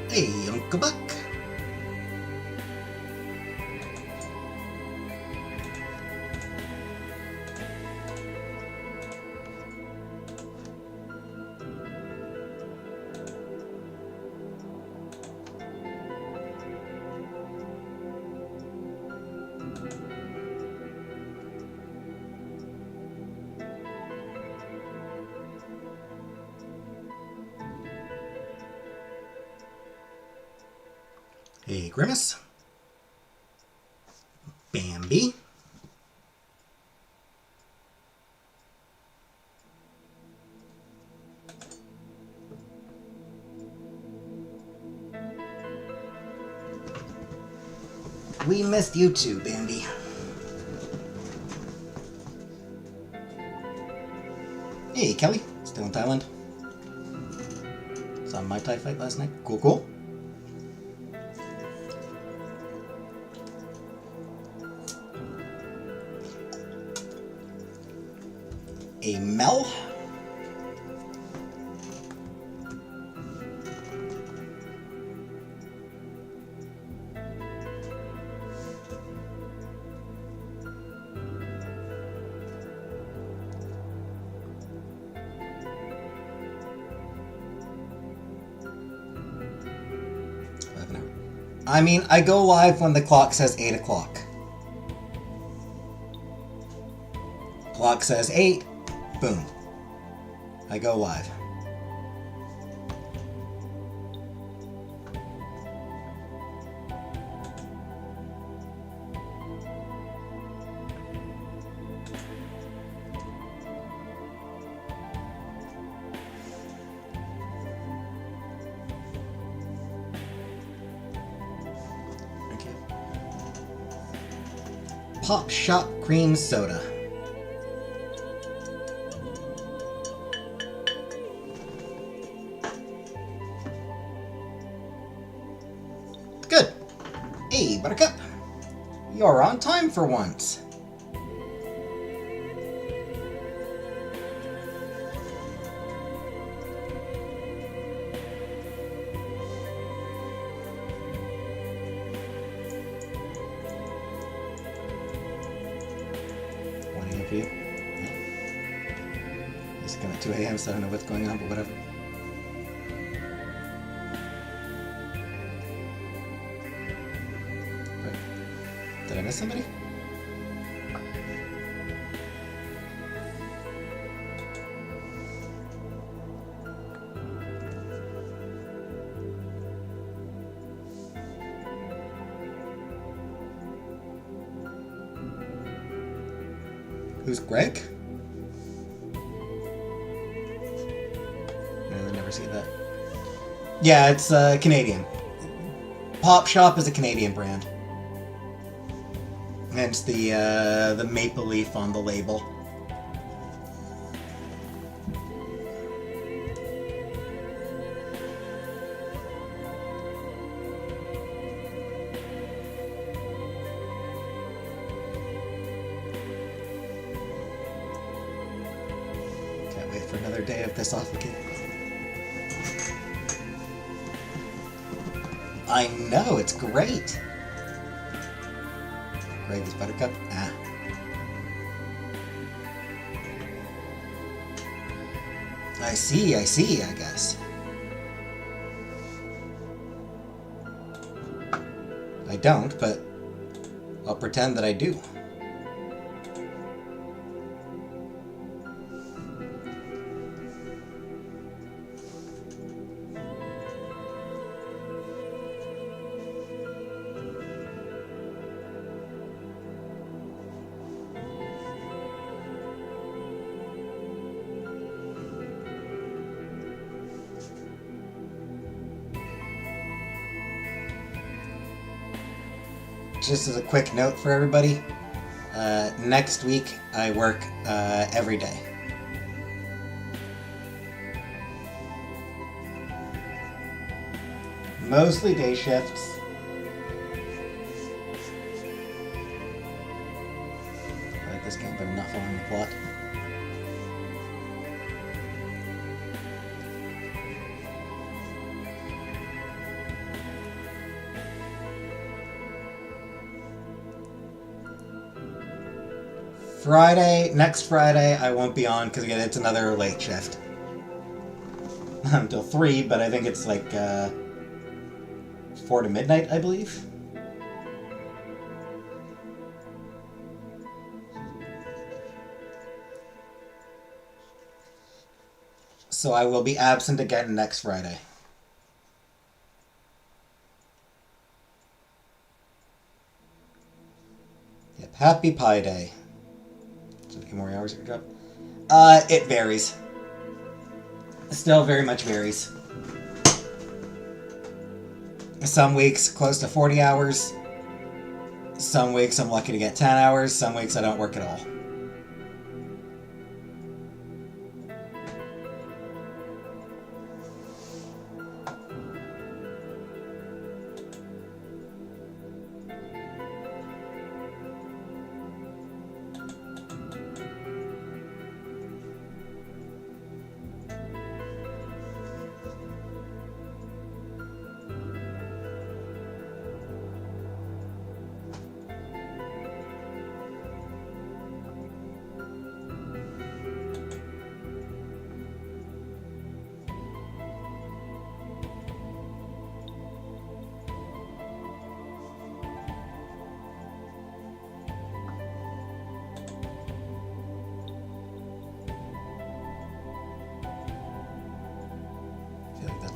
Hey, Uncle Buck. Hey, Grimace. Bambi. We missed you too, Bambi. Hey, Kelly. Still in Thailand? Saw my Thai fight last night. Cool, cool. A Mel. I mean, I go live when the clock says 8 o'clock. Clock says 8, boom. I go live. Pop Shop Cream Soda. Good. Hey, Buttercup. You're on time for once. For you. Yeah. It's kind of 2 a.m. so I don't know what's going on, but whatever. Wait. Did I miss somebody? Who's Greg? No, I never see that. Yeah, it's Canadian. Pop Shop is a Canadian brand. Hence the maple leaf on the label. For another day of this off again. I know, it's great. Greg is Buttercup. Ah. I see, I guess. I don't, but I'll pretend that I do. Just as a quick note for everybody, next week I work every day. Mostly day shifts. I like this game, but I'm not following the plot. Next Friday, I won't be on because again, it's another late shift. Until 3, but I think it's like 4 to midnight, I believe. So I will be absent again next Friday. Yep, happy Pi Day. So a few more hours to go. It varies. Still very much varies. Some weeks close to 40 hours. Some weeks I'm lucky to get 10 hours. Some weeks I don't work at all.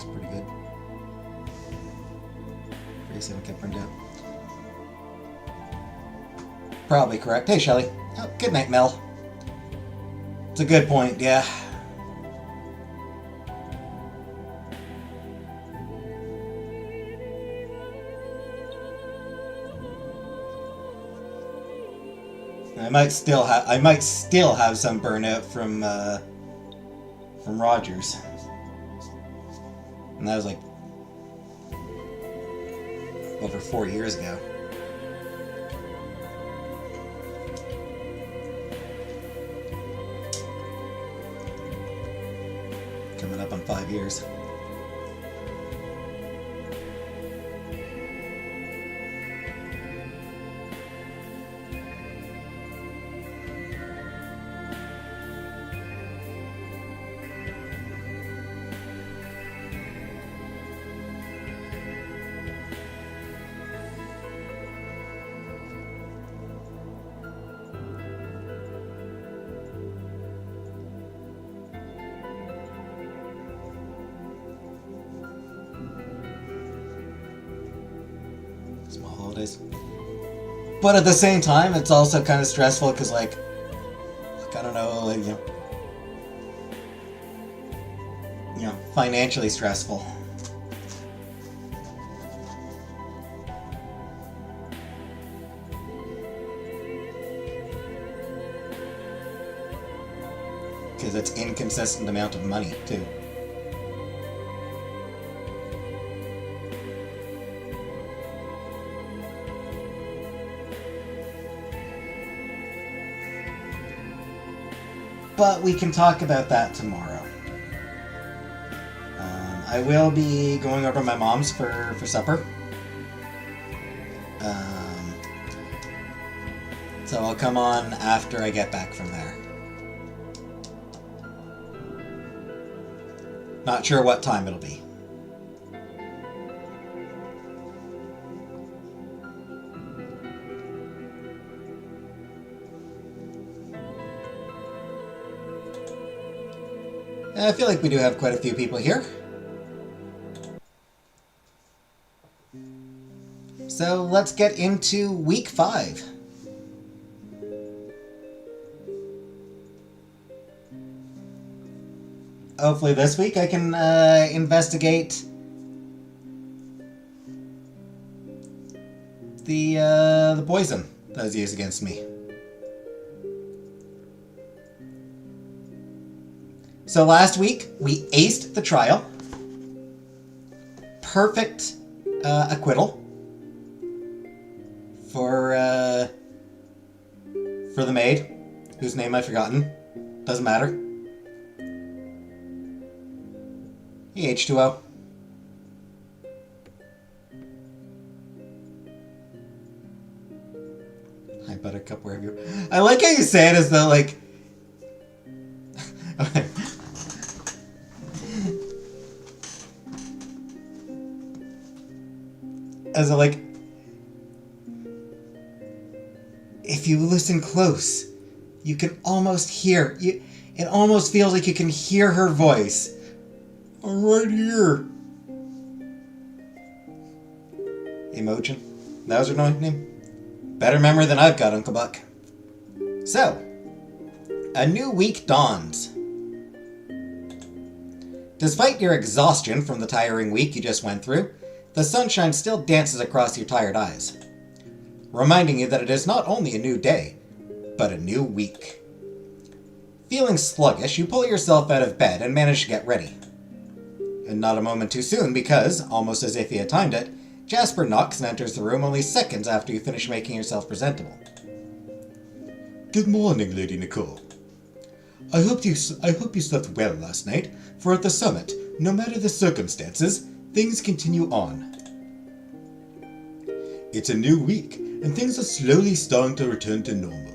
Pretty good. 37 kept burned out. Probably correct. Hey, Shelly. Oh, good night, Mel. It's a good point, yeah. I might still have some burnout from Rogers. And that was like over 4 years ago. Coming up on 5 years. But at the same time, it's also kind of stressful because, like I don't know, like, financially stressful. Because it's inconsistent amount of money, too. But we can talk about that tomorrow. I will be going over to my mom's for supper. So I'll come on after I get back from there. Not sure what time it'll be. I feel like we do have quite a few people here. So let's get into week 5. Hopefully this week I can investigate the poison that was used against me. So last week we aced the trial. Perfect Acquittal. For the maid, whose name I've forgotten. Doesn't matter. Hey, H2O. Hi, Buttercup, where have you... I like how you say it as though, like... as a, like... If you listen close, you can almost hear... it almost feels like you can hear her voice. I'm right here. Imogen. That was her name? Better memory than I've got, Uncle Buck. So, a new week dawns. Despite your exhaustion from the tiring week you just went through, the sunshine still dances across your tired eyes, reminding you that it is not only a new day, but a new week. Feeling sluggish, you pull yourself out of bed and manage to get ready. And not a moment too soon because, almost as if he had timed it, Jasper knocks and enters the room only seconds after you finish making yourself presentable. Good morning, Lady Nicole. I hope you slept well last night, for at the summit, no matter the circumstances, things continue on. It's a new week, and things are slowly starting to return to normal.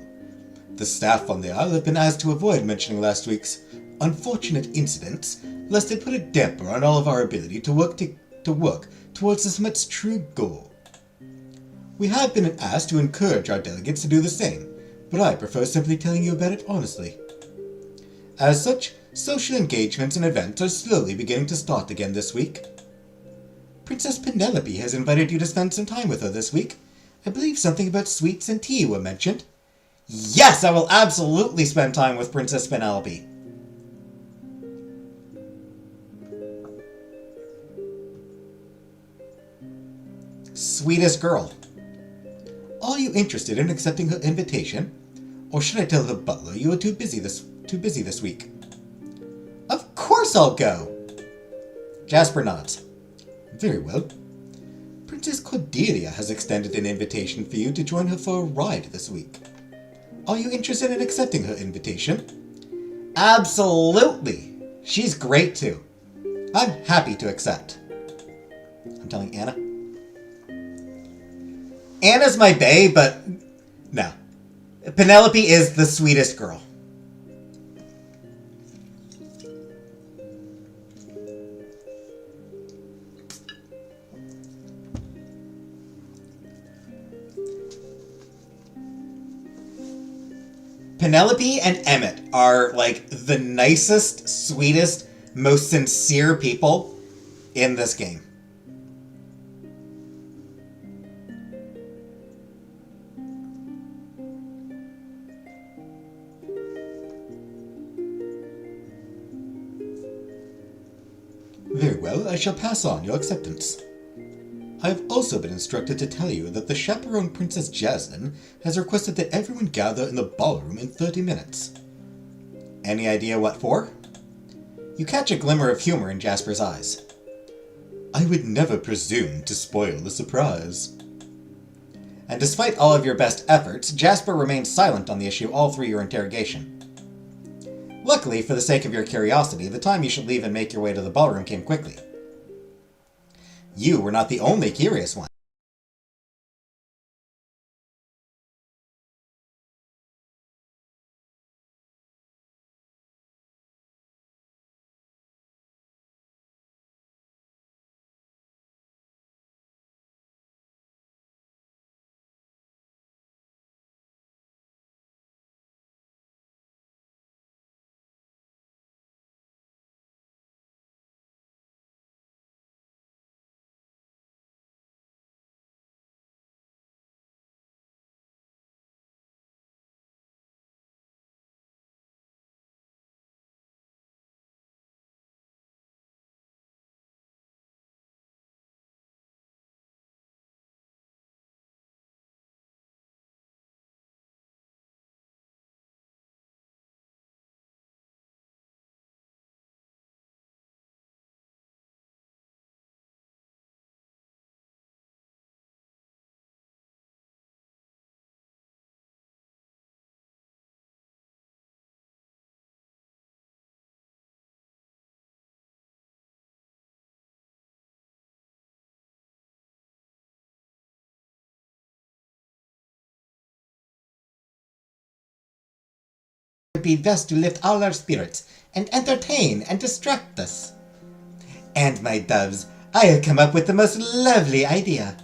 The staff on the Isle have been asked to avoid mentioning last week's unfortunate incidents, lest it put a damper on all of our ability to work towards the summit's true goal. We have been asked to encourage our delegates to do the same, but I prefer simply telling you about it honestly. As such, social engagements and events are slowly beginning to start again this week. Princess Penelope has invited you to spend some time with her this week. I believe something about sweets and tea were mentioned. Yes, I will absolutely spend time with Princess Penelope. Sweetest girl. Are you interested in accepting her invitation? Or should I tell the butler you are too busy this week? Of course I'll go! Jasper nods. Very well. Princess Cordelia has extended an invitation for you to join her for a ride this week. Are you interested in accepting her invitation? Absolutely! She's great too. I'm happy to accept. I'm telling Anna. Anna's my bae, but no. Penelope is the sweetest girl. Penelope and Emmett are like the nicest, sweetest, most sincere people in this game. Very well, I shall pass on your acceptance. I have also been instructed to tell you that the chaperone Princess Jasmine has requested that everyone gather in the ballroom in 30 minutes. Any idea what for? You catch a glimmer of humor in Jasper's eyes. I would never presume to spoil the surprise. And despite all of your best efforts, Jasper remained silent on the issue all through your interrogation. Luckily, for the sake of your curiosity, the time you should leave and make your way to the ballroom came quickly. You were not the only curious one. be best to lift all our spirits, and entertain and distract us. And my doves, I have come up with the most lovely idea.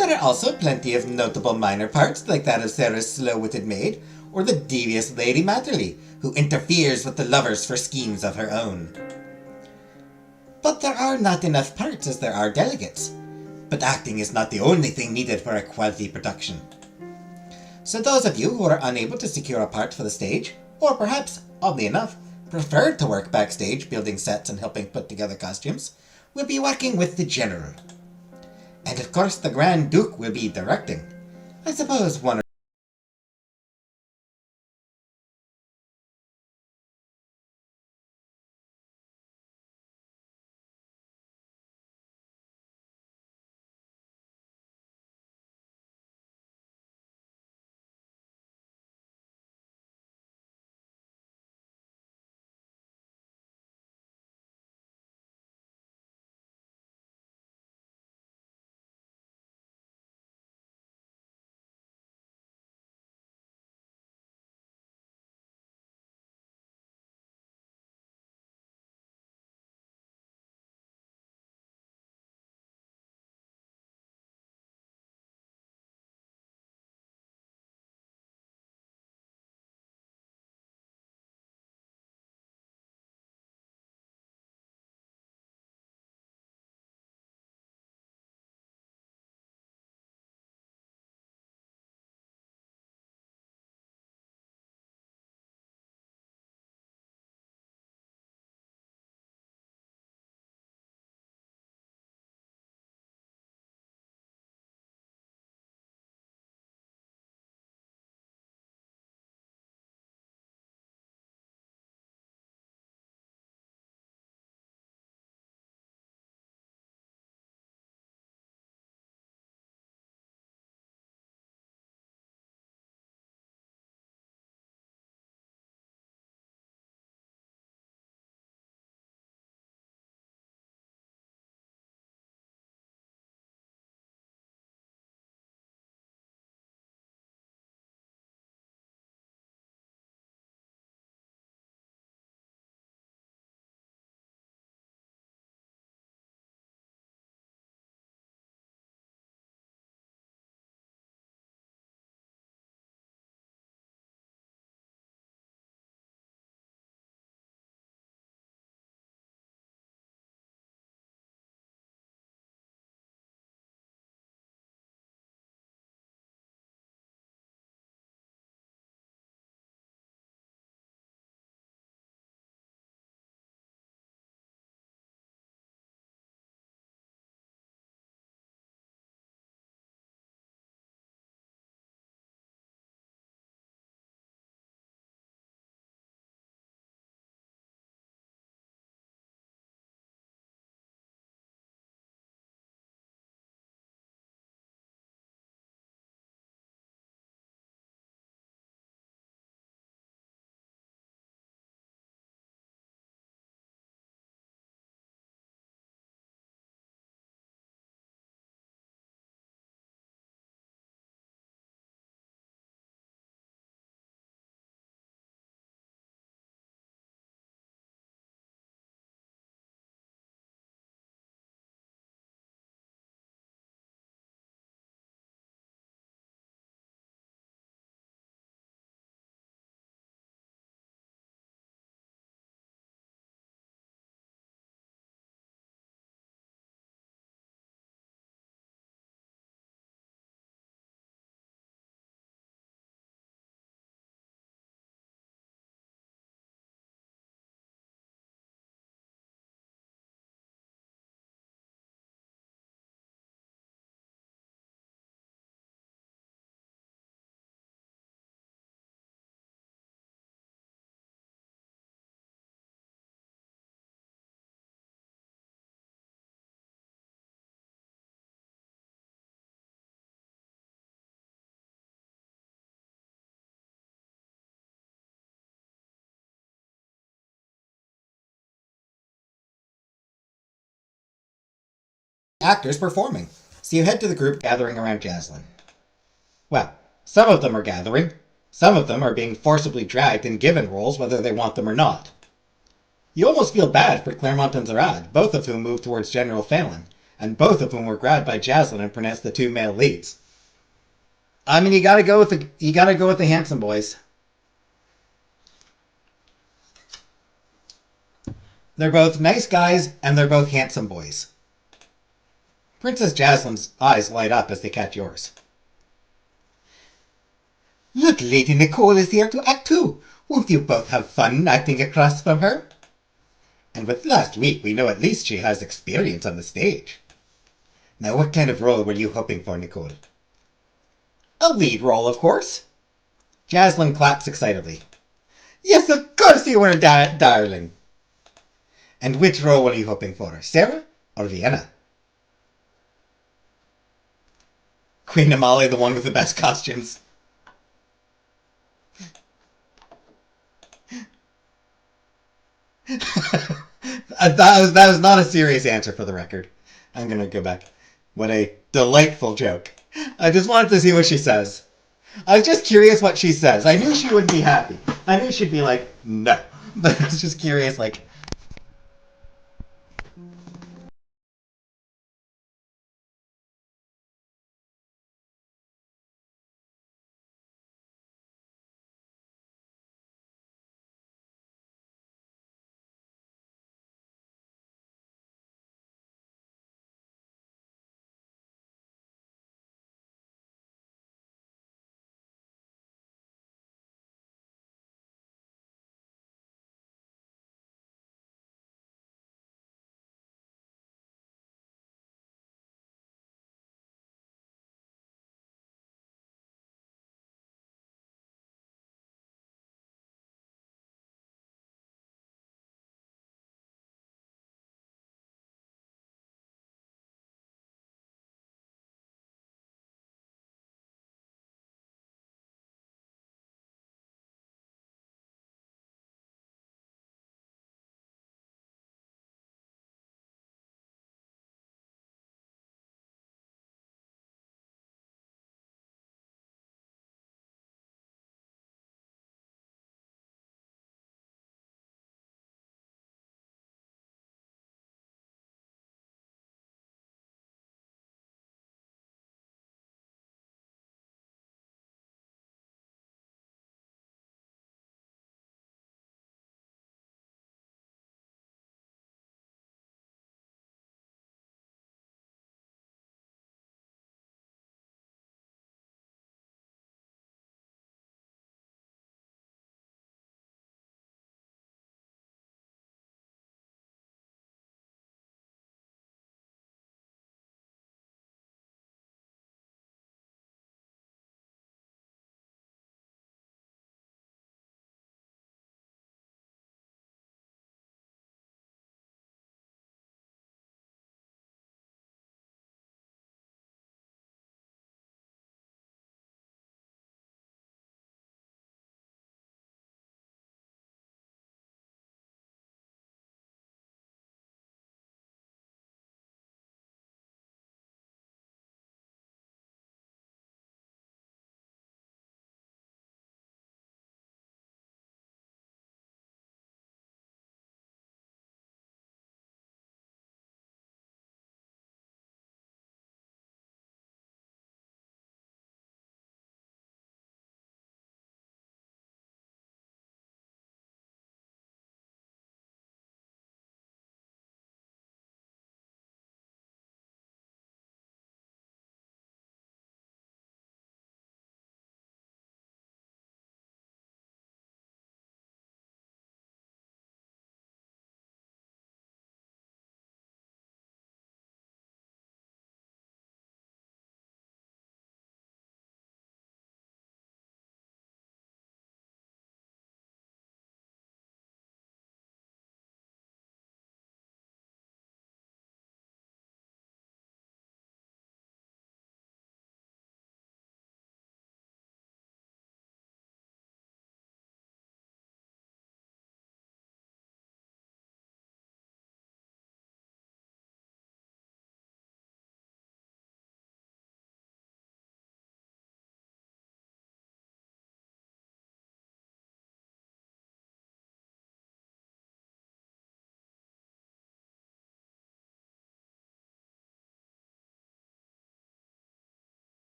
There are also plenty of notable minor parts, like that of Sarah's slow-witted maid, or the devious Lady Matterly, who interferes with the lovers for schemes of her own. But there are not enough parts as there are delegates. But acting is not the only thing needed for a quality production. So those of you who are unable to secure a part for the stage, or perhaps, oddly enough, prefer to work backstage building sets and helping put together costumes, will be working with the General. And of course the Grand Duke will be directing. I suppose one actors performing. So you head to the group gathering around Jaslyn. Well, some of them are gathering. Some of them are being forcibly dragged and given roles whether they want them or not. You almost feel bad for Claremont and Zarad, both of whom moved towards General Phelan, and both of whom were grabbed by Jaslyn and pronounced the two male leads. I mean, you gotta go with the handsome boys. They're both nice guys and they're both handsome boys. Princess Jaslyn's eyes light up as they catch yours. Look, Lady Nicole is here to act too. Won't you both have fun acting across from her? And with last week, we know at least she has experience on the stage. Now, what kind of role were you hoping for, Nicole? A lead role, of course. Jaslyn claps excitedly. Yes, of course you were, darling. And which role were you hoping for, Sarah or Vienna? Queen Amalia, the one with the best costumes. That was not a serious answer for the record. I'm gonna go back. What a delightful joke. I just wanted to see what she says. I was just curious what she says. I knew she would be happy. I knew she'd be like, no. But I was just curious, like,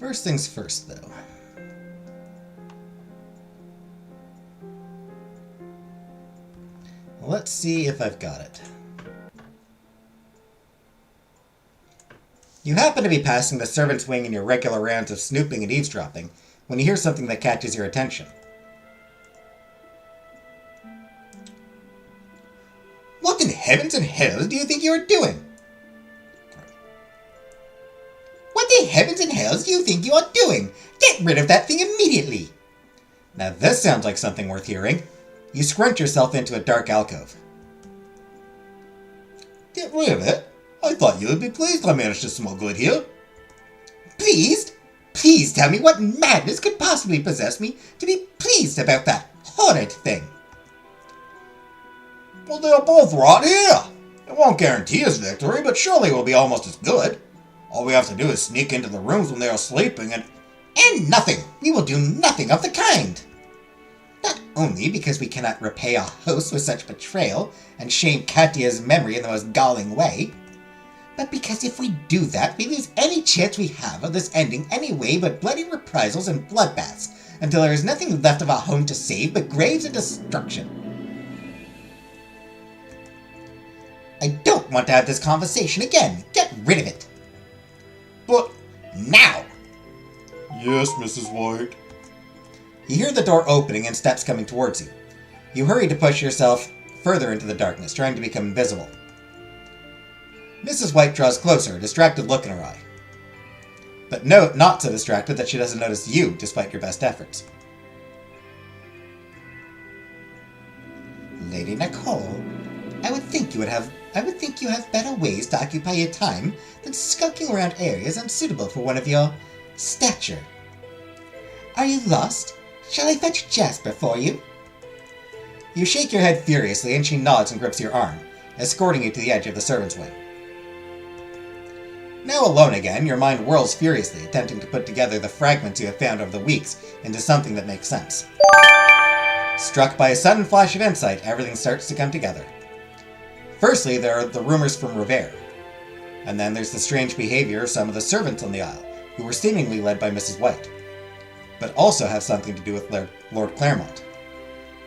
First things first, though. Let's see if I've got it. You happen to be passing the servant's wing in your regular rounds of snooping and eavesdropping when you hear something that catches your attention. What in heavens and hells do you think you are doing? What in heavens and hells do you think you are doing? Get rid of that thing immediately! Now this sounds like something worth hearing. You scrunch yourself into a dark alcove. Get rid of it? I thought you would be pleased I managed to smuggle it here. Pleased? Please tell me what madness could possibly possess me to be pleased about that horrid thing. Well, they'll both rot here. It won't guarantee us victory, but surely it will be almost as good. All we have to do is sneak into the rooms when they are sleeping and nothing! We will do nothing of the kind! Not only because we cannot repay our host with such betrayal and shame Katya's memory in the most galling way, but because if we do that, we lose any chance we have of this ending any way but bloody reprisals and bloodbaths, until there is nothing left of our home to save but graves and destruction. I don't want to have this conversation again. Get rid of it. But now! Yes, Mrs. White. You hear the door opening and steps coming towards you. You hurry to push yourself further into the darkness, trying to become invisible. Mrs. White draws closer, a distracted look in her eye. But no, not so distracted that she doesn't notice you, despite your best efforts. Lady Nicole, I would think you have better ways to occupy your time than skulking around areas unsuitable for one of your stature. Are you lost? Shall I fetch Jasper for you? You shake your head furiously, and she nods and grips your arm, escorting you to the edge of the servant's wing. Now alone again, your mind whirls furiously, attempting to put together the fragments you have found over the weeks into something that makes sense. Struck by a sudden flash of insight, everything starts to come together. Firstly, there are the rumors from Revere. And then there's the strange behavior of some of the servants on the Isle, who were seemingly led by Mrs. White, but also have something to do with Lord Claremont.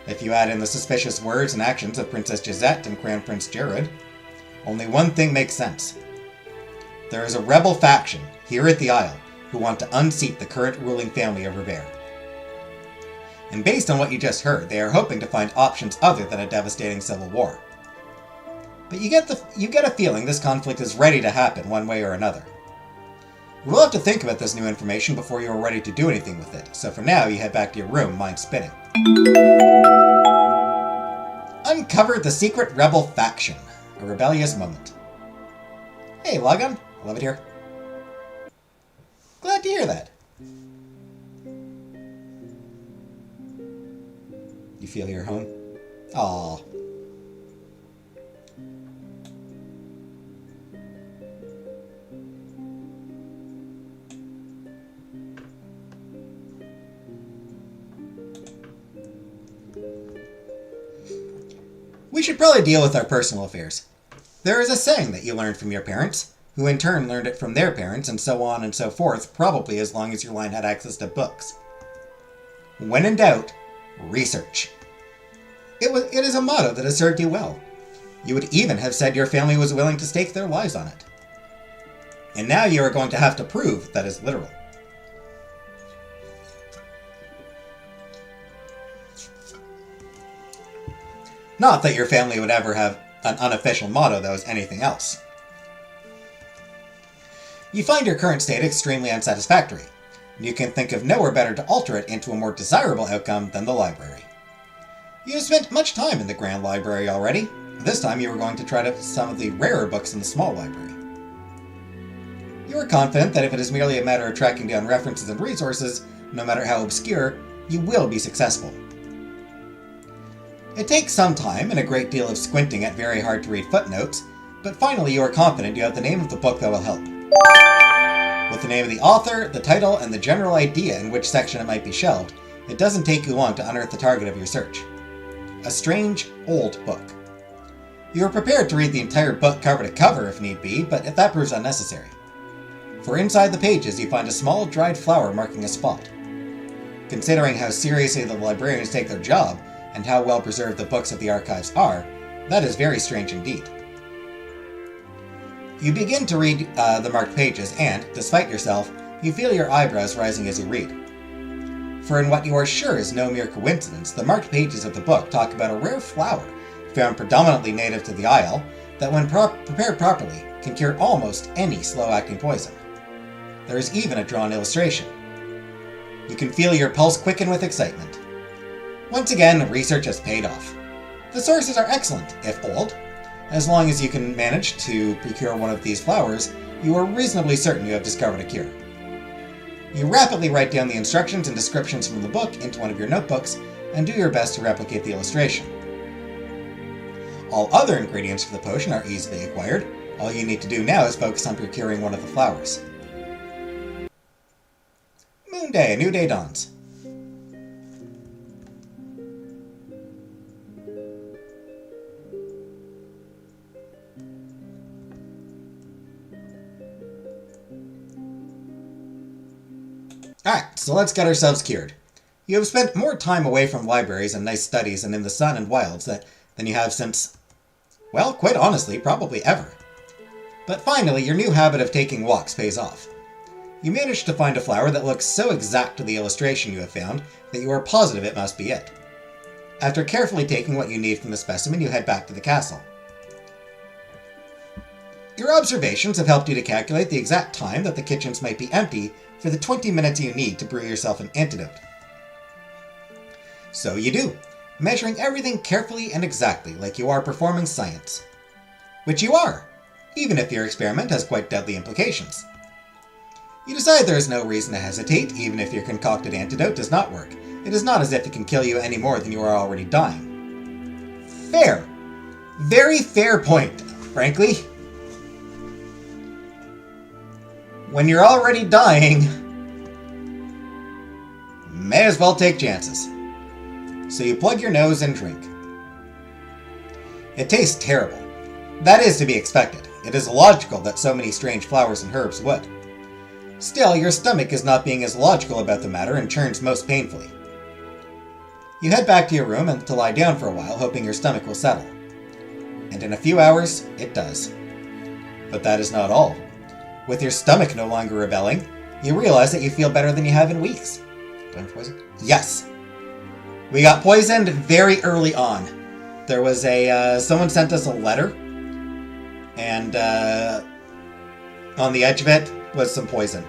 If you add in the suspicious words and actions of Princess Gisette and Crown Prince Jared, only one thing makes sense. There is a rebel faction here at the Isle who want to unseat the current ruling family of Revere. And based on what you just heard, they are hoping to find options other than a devastating civil war. But you get a feeling this conflict is ready to happen one way or another. You will have to think about this new information before you are ready to do anything with it, so for now you head back to your room, mind spinning. Uncover the secret rebel faction. A rebellious moment. Hey, Logan. I love it here. Glad to hear that. You feel you're home? Aww. We should probably deal with our personal affairs. There is a saying that you learned from your parents, who in turn learned it from their parents, and so on and so forth, probably as long as your line had access to books. When in doubt, research. It is a motto that has served you well. You would even have said your family was willing to stake their lives on it. And now you are going to have to prove that is literal. Not that your family would ever have an unofficial motto that was anything else. You find your current state extremely unsatisfactory, and you can think of nowhere better to alter it into a more desirable outcome than the library. You have spent much time in the Grand Library already. This time you are going to try some of the rarer books in the small library. You are confident that if it is merely a matter of tracking down references and resources, no matter how obscure, you will be successful. It takes some time and a great deal of squinting at very hard-to-read footnotes, but finally you are confident you have the name of the book that will help. With the name of the author, the title, and the general idea in which section it might be shelved, it doesn't take you long to unearth the target of your search. A strange, old book. You are prepared to read the entire book cover to cover if need be, but if that proves unnecessary. for inside the pages you find a small dried flower marking a spot. Considering how seriously the librarians take their job, and how well preserved the books of the archives are, that is very strange indeed. You begin to read the marked pages and, despite yourself, you feel your eyebrows rising as you read. For in what you are sure is no mere coincidence, the marked pages of the book talk about a rare flower, found predominantly native to the Isle, that when prepared properly, can cure almost any slow-acting poison. There is even a drawn illustration. You can feel your pulse quicken with excitement. Once again, research has paid off. The sources are excellent, if old. As long as you can manage to procure one of these flowers, you are reasonably certain you have discovered a cure. You rapidly write down the instructions and descriptions from the book into one of your notebooks and do your best to replicate the illustration. All other ingredients for the potion are easily acquired. All you need to do now is focus on procuring one of the flowers. Moon Day, a new day dawns. Alright, so let's get ourselves cured. You have spent more time away from libraries and nice studies and in the sun and wilds than you have since, well, quite honestly, probably ever. But finally, your new habit of taking walks pays off. You manage to find a flower that looks so exact to the illustration you have found that you are positive it must be it. After carefully taking what you need from the specimen, you head back to the castle. Your observations have helped you to calculate the exact time that the kitchens might be empty for the 20 minutes you need to brew yourself an antidote. So you do, measuring everything carefully and exactly like you are performing science. Which you are, even if your experiment has quite deadly implications. You decide there is no reason to hesitate, even if your concocted antidote does not work. It is not as if it can kill you any more than you are already dying. Fair. Very fair point, frankly. When you're already dying, may as well take chances. So you plug your nose and drink. It tastes terrible. That is to be expected. It is logical that so many strange flowers and herbs would. Still, your stomach is not being as logical about the matter and churns most painfully. You head back to your room and to lie down for a while, hoping your stomach will settle. And in a few hours, it does. But that is not all. With your stomach no longer rebelling, you realize that you feel better than you have in weeks. Poison? Yes. We got poisoned very early on. There was someone sent us a letter, and on the edge of it was some poison.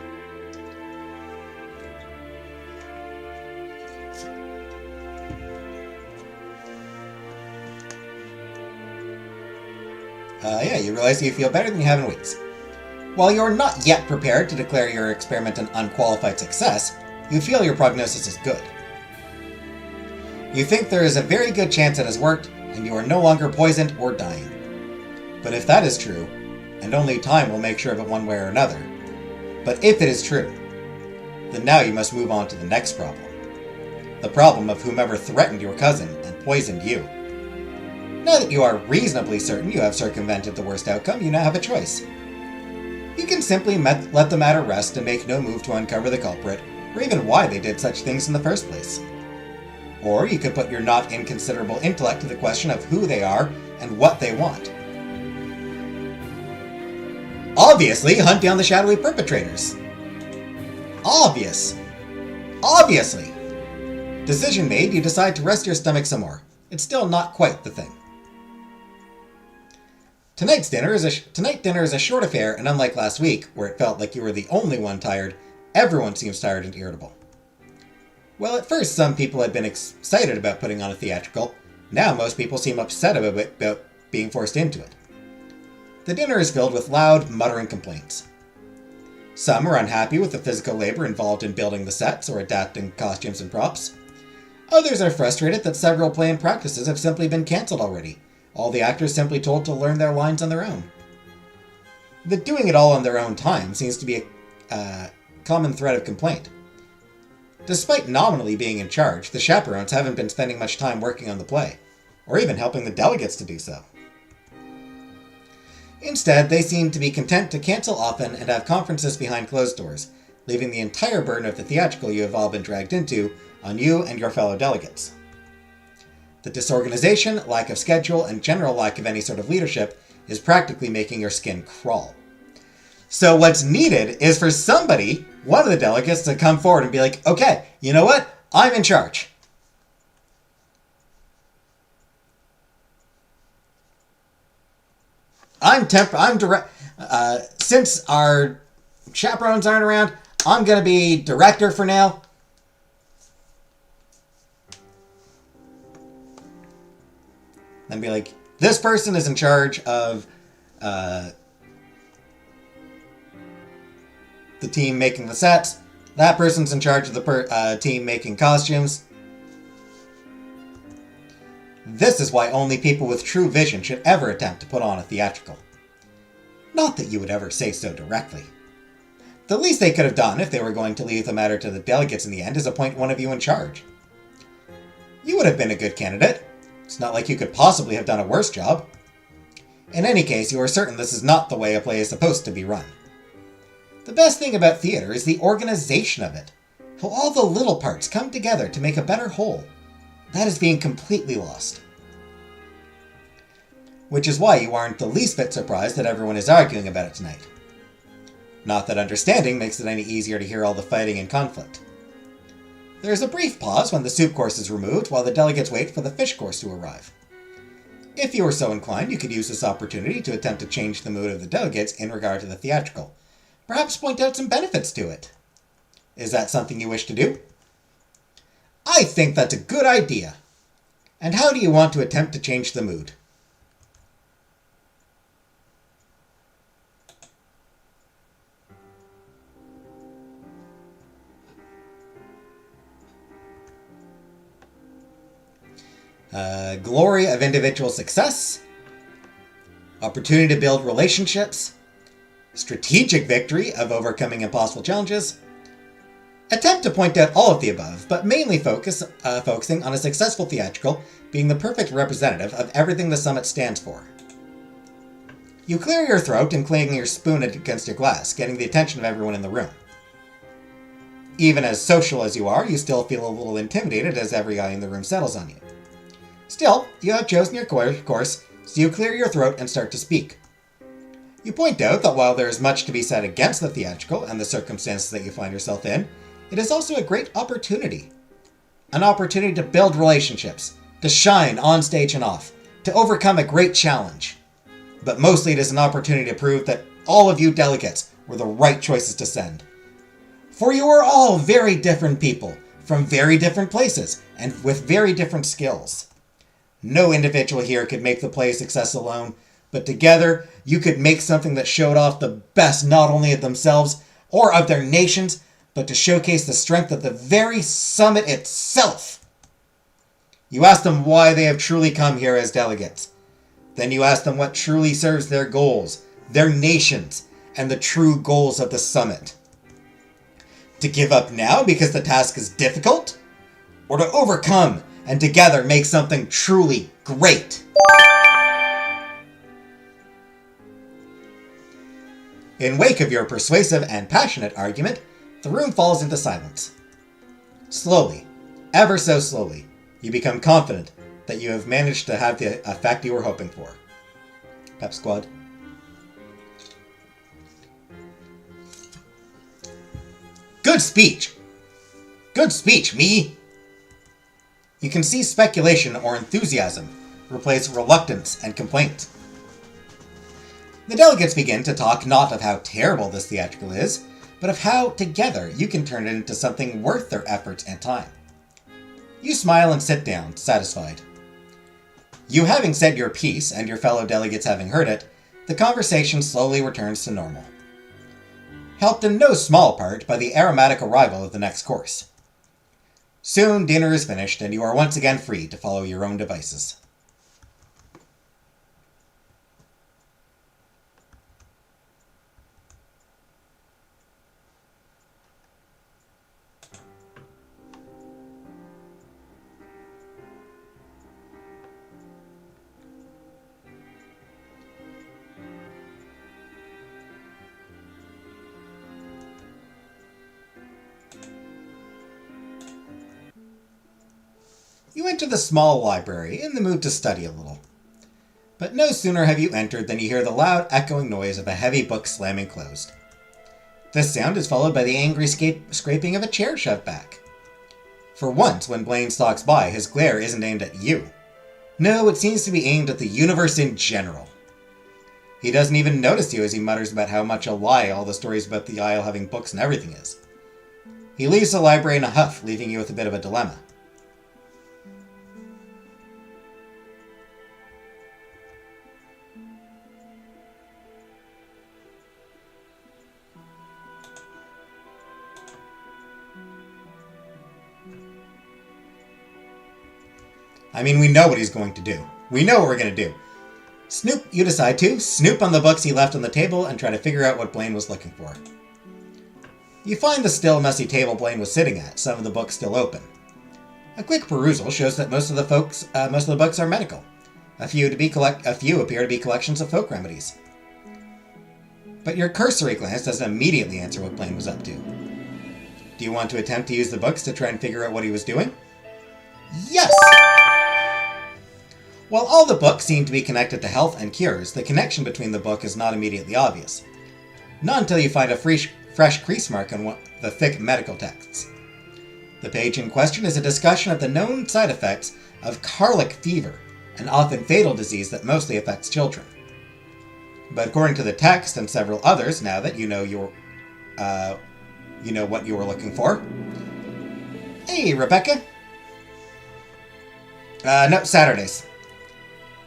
Yeah, you realize you feel better than you have in weeks. While you're not yet prepared to declare your experiment an unqualified success, you feel your prognosis is good. You think there is a very good chance it has worked, and you are no longer poisoned or dying. But if that is true, and only time will make sure of it one way or another, but if it is true, then now you must move on to the next problem. The problem of whomever threatened your cousin and poisoned you. Now that you are reasonably certain you have circumvented the worst outcome, you now have a choice. You can simply let the matter rest and make no move to uncover the culprit, or even why they did such things in the first place. Or you could put your not inconsiderable intellect to the question of who they are and what they want. Obviously, hunt down the shadowy perpetrators. Obviously. Decision made, you decide to rest your stomach some more. It's still not quite the thing. Tonight's dinner is a short affair, and unlike last week, where it felt like you were the only one tired, everyone seems tired and irritable. Well, at first some people had been excited about putting on a theatrical. Now most people seem upset about being forced into it. The dinner is filled with loud, muttering complaints. Some are unhappy with the physical labor involved in building the sets or adapting costumes and props. Others are frustrated that several planned practices have simply been cancelled already, all the actors simply told to learn their lines on their own. The doing it all on their own time seems to be a common thread of complaint. Despite nominally being in charge, the chaperones haven't been spending much time working on the play, or even helping the delegates to do so. Instead, they seem to be content to cancel often and have conferences behind closed doors, leaving the entire burden of the theatrical you have all been dragged into on you and your fellow delegates. The disorganization, lack of schedule, and general lack of any sort of leadership is practically making your skin crawl. So what's needed is for somebody, one of the delegates, to come forward and be like, okay, you know what? I'm in charge. Since our chaperones aren't around, I'm going to be director for now. And be like, this person is in charge of the team making the sets. That person's in charge of the team making costumes. This is why only people with true vision should ever attempt to put on a theatrical. Not that you would ever say so directly. The least they could have done, if they were going to leave the matter to the delegates in the end, is appoint one of you in charge. You would have been a good candidate. It's not like you could possibly have done a worse job. In any case, you are certain this is not the way a play is supposed to be run. The best thing about theater is the organization of it. How all the little parts come together to make a better whole. That is being completely lost. Which is why you aren't the least bit surprised that everyone is arguing about it tonight. Not that understanding makes it any easier to hear all the fighting and conflict. There is a brief pause when the soup course is removed while the delegates wait for the fish course to arrive. If you were so inclined, you could use this opportunity to attempt to change the mood of the delegates in regard to the theatrical. Perhaps point out some benefits to it. Is that something you wish to do? I think that's a good idea. And how do you want to attempt to change the mood? Glory of individual success, opportunity to build relationships, strategic victory of overcoming impossible challenges. Attempt to point out all of the above, but mainly focusing on a successful theatrical being the perfect representative of everything the summit stands for. You clear your throat and clang your spoon against your glass, getting the attention of everyone in the room. Even as social as you are, you still feel a little intimidated as every eye in the room settles on you. Still, you have chosen your course, so you clear your throat and start to speak. You point out that while there is much to be said against the theatrical and the circumstances that you find yourself in, it is also a great opportunity. An opportunity to build relationships, to shine on stage and off, to overcome a great challenge. But mostly it is an opportunity to prove that all of you delegates were the right choices to send. For you are all very different people, from very different places, and with very different skills. No individual here could make the play a success alone, but together you could make something that showed off the best not only of themselves or of their nations, but to showcase the strength of the very summit itself. You ask them why they have truly come here as delegates. Then you ask them what truly serves their goals, their nations, and the true goals of the summit. To give up now because the task is difficult? Or to overcome and together make something truly great? In wake of your persuasive and passionate argument, the room falls into silence. Slowly, ever so slowly, you become confident that you have managed to have the effect you were hoping for. Pep Squad. Good speech! Good speech, me! You can see speculation or enthusiasm replace reluctance and complaint. The delegates begin to talk not of how terrible this theatrical is, but of how, together, you can turn it into something worth their efforts and time. You smile and sit down, satisfied. You having said your piece, and your fellow delegates having heard it, the conversation slowly returns to normal. Helped in no small part by the aromatic arrival of the next course. Soon dinner is finished, and you are once again free to follow your own devices. You enter the small library, in the mood to study a little. But no sooner have you entered than you hear the loud, echoing noise of a heavy book slamming closed. This sound is followed by the angry scraping of a chair shoved back. For once, when Blaine stalks by, his glare isn't aimed at you. No, it seems to be aimed at the universe in general. He doesn't even notice you as he mutters about how much a lie all the stories about the Isle having books and everything is. He leaves the library in a huff, leaving you with a bit of a dilemma. I mean, we know what he's going to do. We know what we're going to do. You decide to snoop on the books he left on the table and try to figure out what Blaine was looking for. You find the still messy table Blaine was sitting at, some of the books still open. A quick perusal shows that most of the books are medical. A few appear to be collections of folk remedies. But your cursory glance doesn't immediately answer what Blaine was up to. Do you want to attempt to use the books to try and figure out what he was doing? Yes! While all the books seem to be connected to health and cures, the connection between the book is not immediately obvious. Not until you find a fresh crease mark on the thick medical texts. The page in question is a discussion of the known side effects of scarlet fever, an often fatal disease that mostly affects children. But according to the text and several others, now that you know what you were looking for. Hey, Rebecca. No, Saturdays.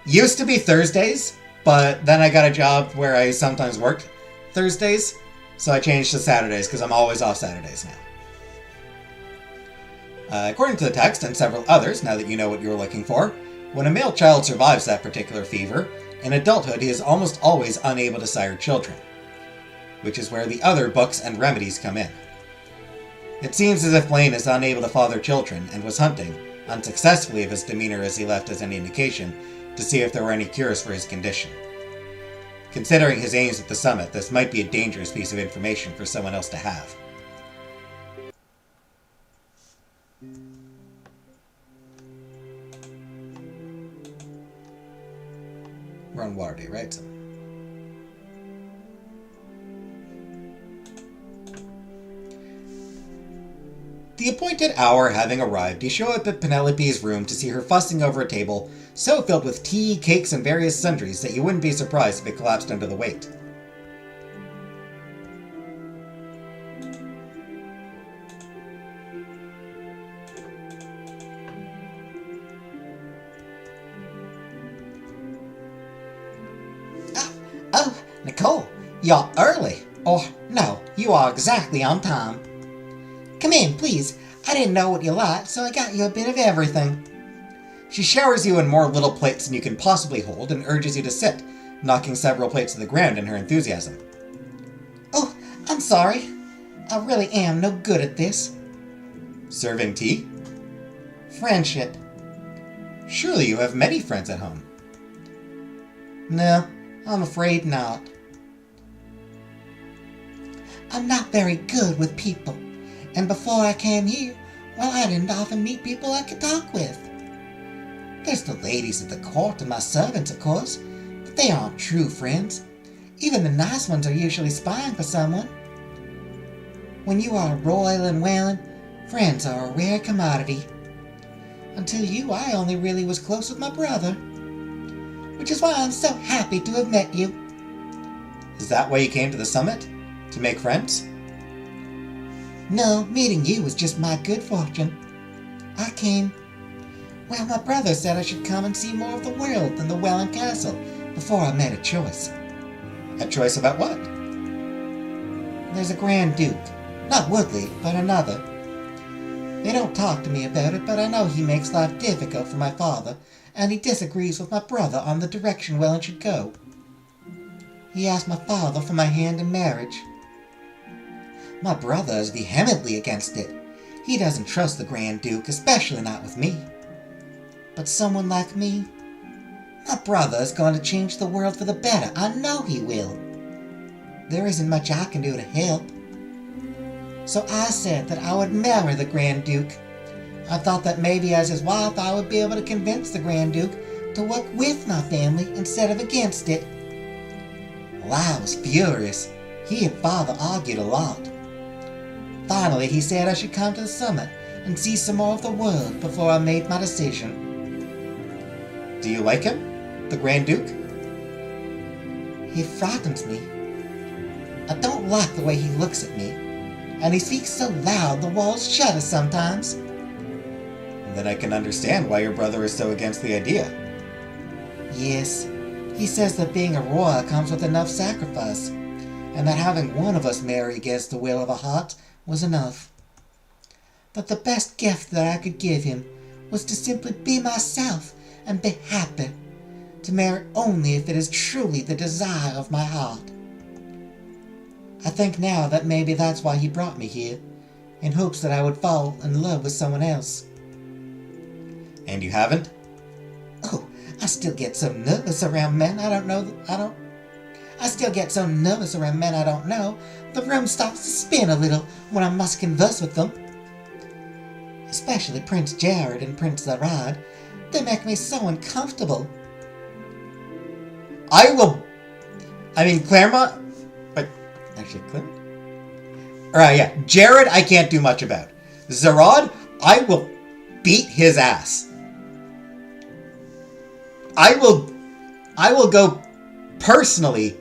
Used to be Thursdays, but then I got a job where I sometimes worked Thursdays, so I changed to Saturdays because I'm always off Saturdays now. According to the text and several others, now that you know what you were looking for, when a male child survives that particular fever, in adulthood he is almost always unable to sire children, which is where the other books and remedies come in. It seems as if Blaine is unable to father children and was hunting, unsuccessfully if his demeanor as he left as any indication, to see if there were any cures for his condition. Considering his aims at the summit, this might be a dangerous piece of information for someone else to have. We're on water day, right? The appointed hour having arrived, you show up at Penelope's room to see her fussing over a table so filled with tea, cakes, and various sundries that you wouldn't be surprised if it collapsed under the weight. Oh, Nicole, you're early. Or, no, you are exactly on time. Come in, please. I didn't know what you liked, so I got you a bit of everything. She showers you in more little plates than you can possibly hold and urges you to sit, knocking several plates to the ground in her enthusiasm. Oh, I'm sorry. I really am no good at this. Serving tea? Friendship. Surely you have many friends at home. No, I'm afraid not. I'm not very good with people, and before I came here, well, I didn't often meet people I could talk with. There's the ladies at the court and my servants, of course, but they aren't true friends. Even the nice ones are usually spying for someone. When you are royal and whaling, friends are a rare commodity. Until you, I only really was close with my brother, which is why I'm so happy to have met you. Is that why you came to the summit? To make friends? No, meeting you was just my good fortune. I came... Well, my brother said I should come and see more of the world than the Welland Castle before I made a choice. A choice about what? There's a Grand Duke. Not Woodley, but another. They don't talk to me about it, but I know he makes life difficult for my father, and he disagrees with my brother on the direction Welland should go. He asked my father for my hand in marriage. My brother is vehemently against it. He doesn't trust the Grand Duke, especially not with me. But someone like me, my brother is going to change the world for the better. I know he will. There isn't much I can do to help. So I said that I would marry the Grand Duke. I thought that maybe as his wife I would be able to convince the Grand Duke to work with my family instead of against it. Well, I was furious. He and Father argued a lot. Finally, he said I should come to the summit and see some more of the world before I made my decision. Do you like him? The Grand Duke? He frightens me. I don't like the way he looks at me, and he speaks so loud the walls shudder sometimes. Then I can understand why your brother is so against the idea. Yes, he says that being a royal comes with enough sacrifice, and that having one of us marry against the will of our hearts was enough. But the best gift that I could give him was to simply be myself and be happy, to marry only if it is truly the desire of my heart. I think now that maybe that's why he brought me here, in hopes that I would fall in love with someone else. And you haven't? Oh, I still get so nervous around men I don't know. The room starts to spin a little when I must converse with them. Especially Prince Jared and Prince Zarad. They make me so uncomfortable. Claremont... Actually, Claremont? Alright, yeah. Jared, I can't do much about. Zarad, I will beat his ass. I will go personally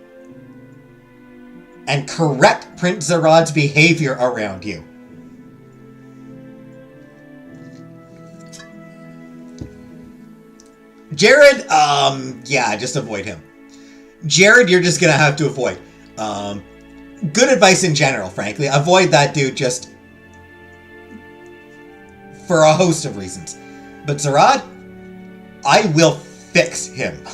and correct Prince Zarad's behavior around you. Jared, yeah, just avoid him. Jared, you're just gonna have to avoid. Good advice in general, frankly. Avoid that dude just for a host of reasons. But Zarad, I will fix him.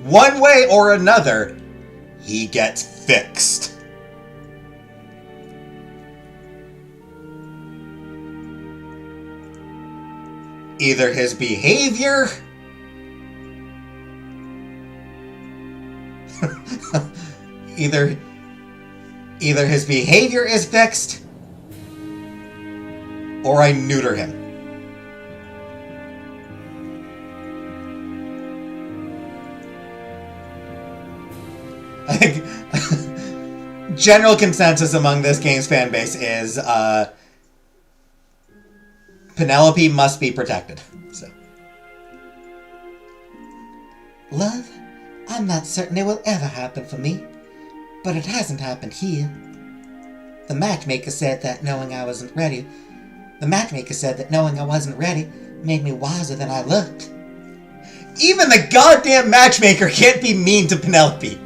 One way or another, he gets fixed. Either his behavior... either his behavior is fixed, or I neuter him. I think general consensus among this game's fan base is Penelope must be protected. So, Love, I'm not certain it will ever happen for me, but it hasn't happened here. The matchmaker said that knowing I wasn't ready made me wiser than I looked. Even the goddamn matchmaker can't be mean to Penelope.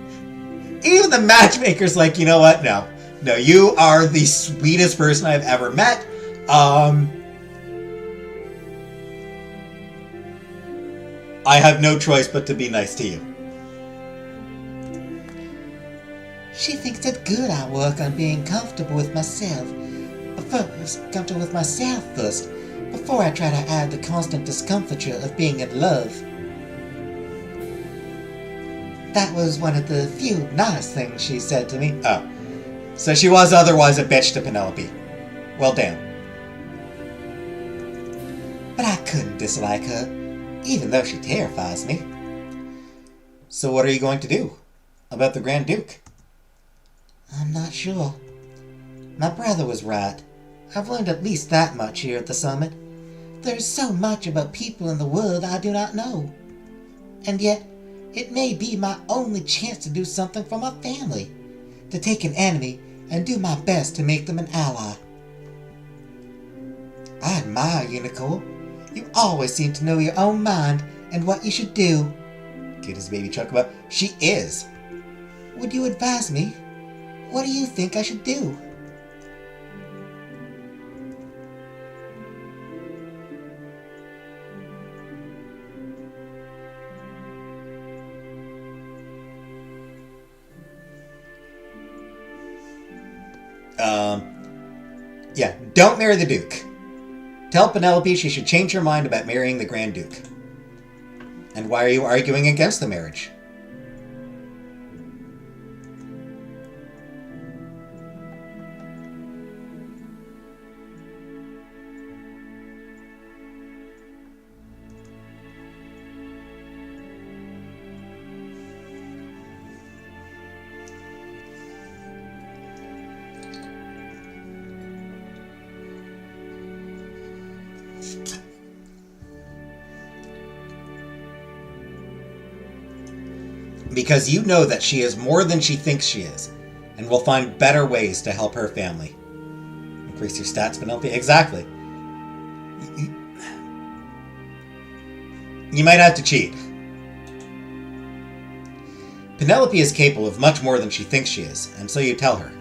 Even the matchmaker's like, you know what? No, you are the sweetest person I've ever met. I have no choice but to be nice to you. She thinks it good I work on being comfortable with myself first, before I try to add the constant discomfiture of being in love. That was one of the few nice things she said to me. Oh, so she was otherwise a bitch to Penelope. Well, damn. But I couldn't dislike her, even though she terrifies me. So what are you going to do about the Grand Duke? I'm not sure. My brother was right. I've learned at least that much here at the summit. There is so much about people in the world I do not know. And yet, it may be my only chance to do something for my family. To take an enemy and do my best to make them an ally. I admire you, Nicole. You always seem to know your own mind and what you should do. Kid his baby Chocobo. She is. Would you advise me? What do you think I should do? Yeah, don't marry the Duke. Tell Penelope she should change her mind about marrying the Grand Duke. And why are you arguing against the marriage? Because you know that she is more than she thinks she is, and will find better ways to help her family. Increase your stats, Penelope? Exactly. You might have to cheat. Penelope is capable of much more than she thinks she is, and so you tell her.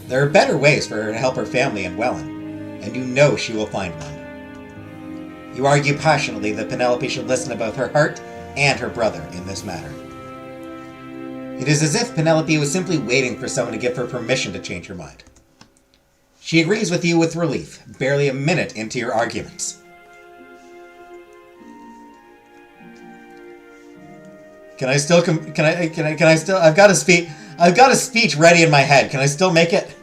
There are better ways for her to help her family in Welland, and you know she will find one. You argue passionately that Penelope should listen to both her heart and her brother in this matter. It is as if Penelope was simply waiting for someone to give her permission to change her mind. She agrees with you with relief, barely a minute into your arguments. Can I still I've got a speech ready in my head. Can I still make it?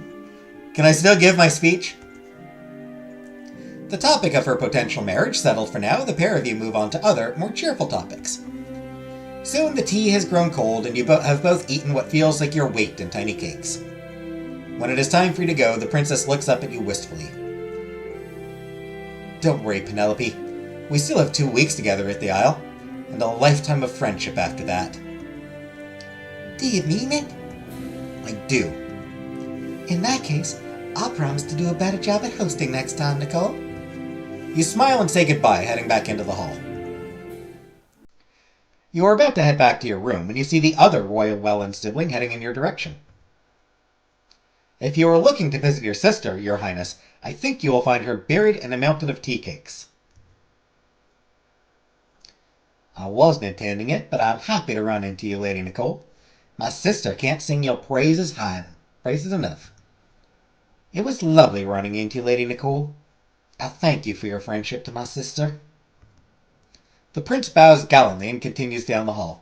Can I still give my speech? The topic of her potential marriage settled for now, the pair of you move on to other, more cheerful topics. Soon the tea has grown cold and you have both eaten what feels like your weight in tiny cakes. When it is time for you to go, the princess looks up at you wistfully. Don't worry, Penelope. We still have 2 weeks together at the Isle, and a lifetime of friendship after that. Do you mean it? I do. In that case, I'll promise to do a better job at hosting next time, Nicole. You smile and say goodbye, heading back into the hall. You are about to head back to your room when you see the other royal Welland sibling heading in your direction. If you are looking to visit your sister, Your Highness, I think you will find her buried in a mountain of tea cakes. I wasn't intending it, but I'm happy to run into you, Lady Nicole. My sister can't sing your praises enough. It was lovely running into you, Lady Nicole. I thank you for your friendship to my sister. The prince bows gallantly and continues down the hall.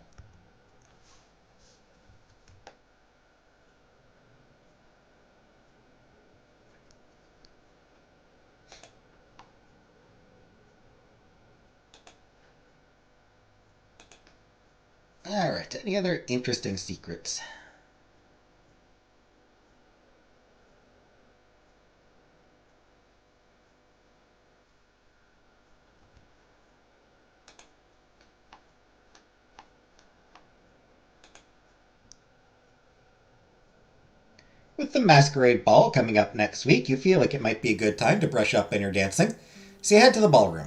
Alright, any other interesting secrets? With the masquerade ball coming up next week, you feel like it might be a good time to brush up on your dancing, so you head to the ballroom.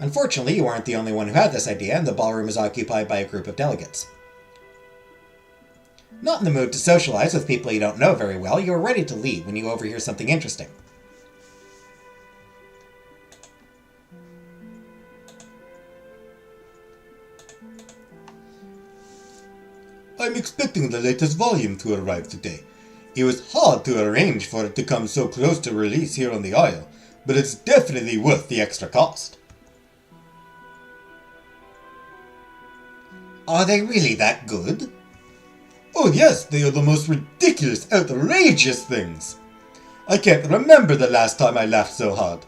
Unfortunately, you aren't the only one who had this idea, and the ballroom is occupied by a group of delegates. Not in the mood to socialize with people you don't know very well, you are ready to leave when you overhear something interesting. I'm expecting the latest volume to arrive today. It was hard to arrange for it to come so close to release here on the Isle, but it's definitely worth the extra cost. Are they really that good? Oh yes, they are the most ridiculous, outrageous things. I can't remember the last time I laughed so hard.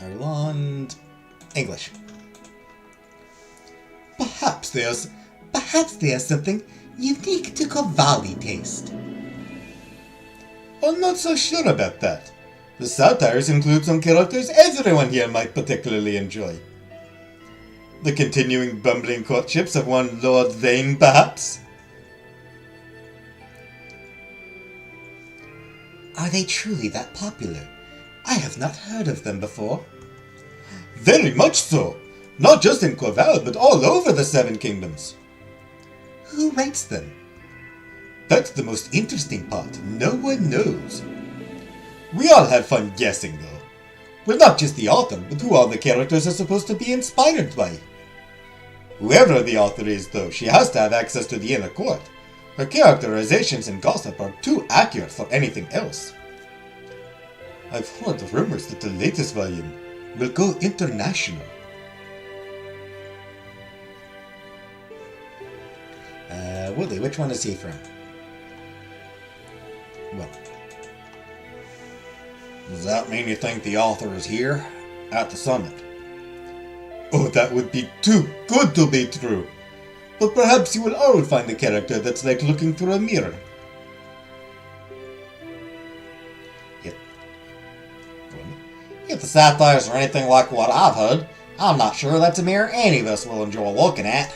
Ireland... English. Perhaps there's something unique to Cavalli taste. I'm not so sure about that. The satires include some characters everyone here might particularly enjoy. The continuing bumbling courtships of one Lord Vane, perhaps? Are they truly that popular? I have not heard of them before. Very much so. Not just in Corval, but all over the Seven Kingdoms. Who writes them? That's the most interesting part. No one knows. We all have fun guessing, though. Well, not just the author, but who all the characters are supposed to be inspired by. Whoever the author is, though, she has to have access to the inner court. Her characterizations and gossip are too accurate for anything else. I've heard rumors that the latest volume will go international. Woodley, which one is he from? Well, does that mean you think the author is here? At the summit? Oh, that would be too good to be true. But perhaps you will all find a character that's like looking through a mirror. If the satires are anything like what I've heard, I'm not sure that's a mirror any of us will enjoy looking at.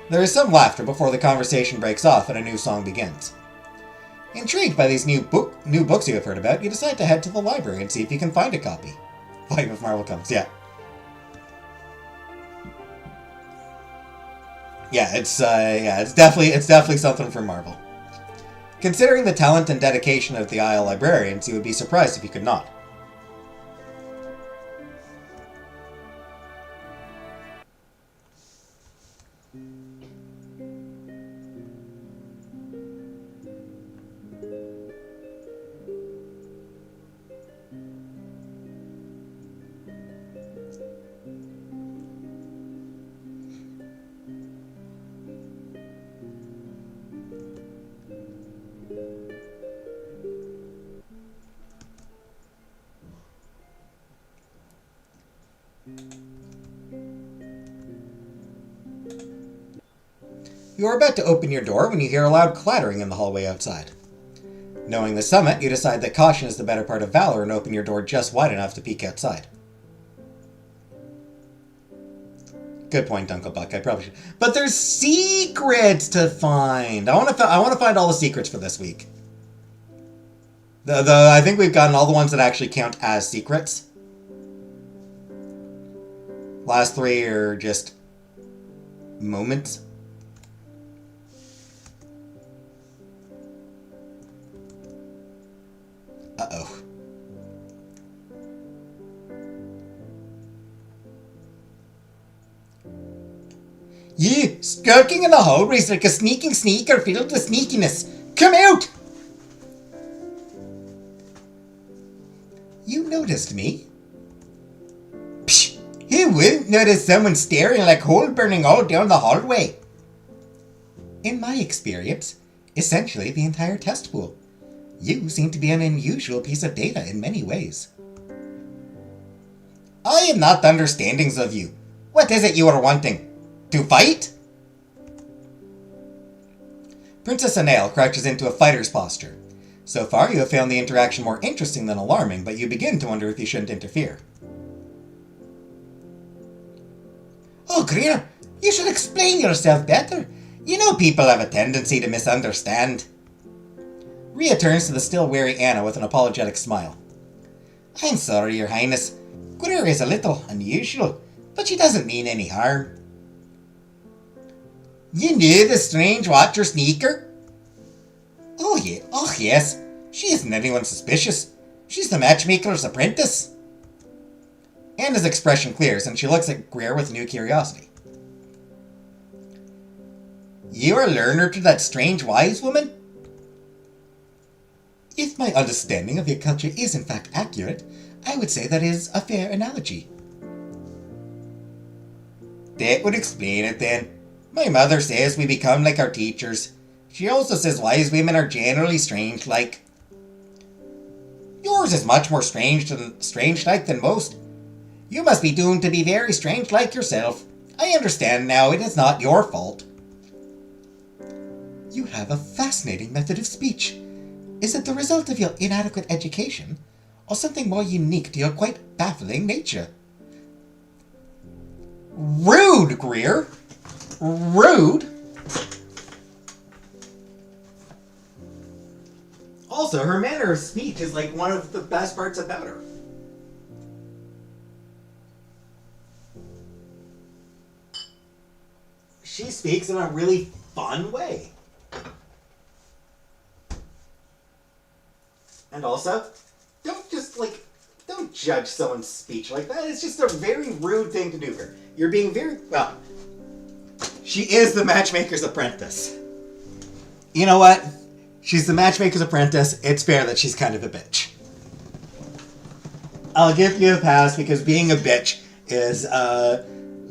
There is some laughter before the conversation breaks off and a new song begins. Intrigued by these new books you have heard about, you decide to head to the library and see if you can find a copy. Volume of Marvel comes, yeah. It's definitely something from Marvel. Considering the talent and dedication of the Isle librarians, you would be surprised if you could not. You are about to open your door when you hear a loud clattering in the hallway outside. Knowing the summit, you decide that caution is the better part of valor and open your door just wide enough to peek outside. Good point, Uncle Buck. I probably should. But there's secrets to find. I want to find all the secrets for this week. I think we've gotten all the ones that actually count as secrets. Last three are just moments. Uh-oh. You, skulking in the hallways like a sneaking sneaker filled with sneakiness. Come out! You noticed me? Psh! Who wouldn't notice someone staring like coal burning all down the hallway? In my experience, essentially the entire test pool. You seem to be an unusual piece of data in many ways. I am not understandings of you. What is it you are wanting? To fight? Princess Anael crouches into a fighter's posture. So far, you have found the interaction more interesting than alarming, but you begin to wonder if you shouldn't interfere. Oh, Greer, you should explain yourself better. You know people have a tendency to misunderstand. Rhea turns to the still wary Anna with an apologetic smile. I'm sorry, Your Highness. Greer is a little unusual, but she doesn't mean any harm. You knew the strange Watcher Sneaker? Oh yes. She isn't anyone suspicious. She's the matchmaker's apprentice. Anna's expression clears and she looks at Greer with new curiosity. You are a learner to that strange wise woman? If my understanding of your culture is in fact accurate, I would say that is a fair analogy. That would explain it then. My mother says we become like our teachers. She also says wise women are generally strange-like. Yours is much more strange-like than most. You must be doomed to be very strange-like yourself. I understand now, it is not your fault. You have a fascinating method of speech. Is it the result of your inadequate education, or something more unique to your quite baffling nature? Rude, Greer! Rude? Also, her manner of speech is like one of the best parts about her. She speaks in a really fun way. And also, don't judge someone's speech like that. It's just a very rude thing to do for her. You're being very, well, she is the matchmaker's apprentice. You know what? She's the matchmaker's apprentice. It's fair that she's kind of a bitch. I'll give you a pass because being a bitch is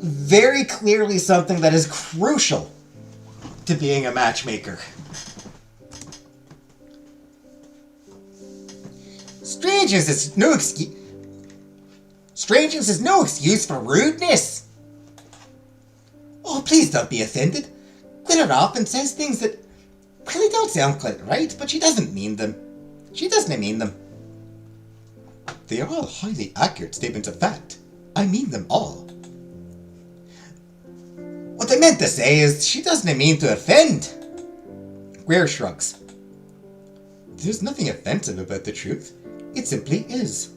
very clearly something that is crucial to being a matchmaker. Strangeness is no excuse. Strangeness is no excuse for rudeness. Oh, please don't be offended. Glitter often says things that really don't sound quite right, but she doesn't mean them. She doesn't mean them. They are all highly accurate statements of fact. I mean them all. What I meant to say is, she doesn't mean to offend. Greer shrugs. There's nothing offensive about the truth. It simply is.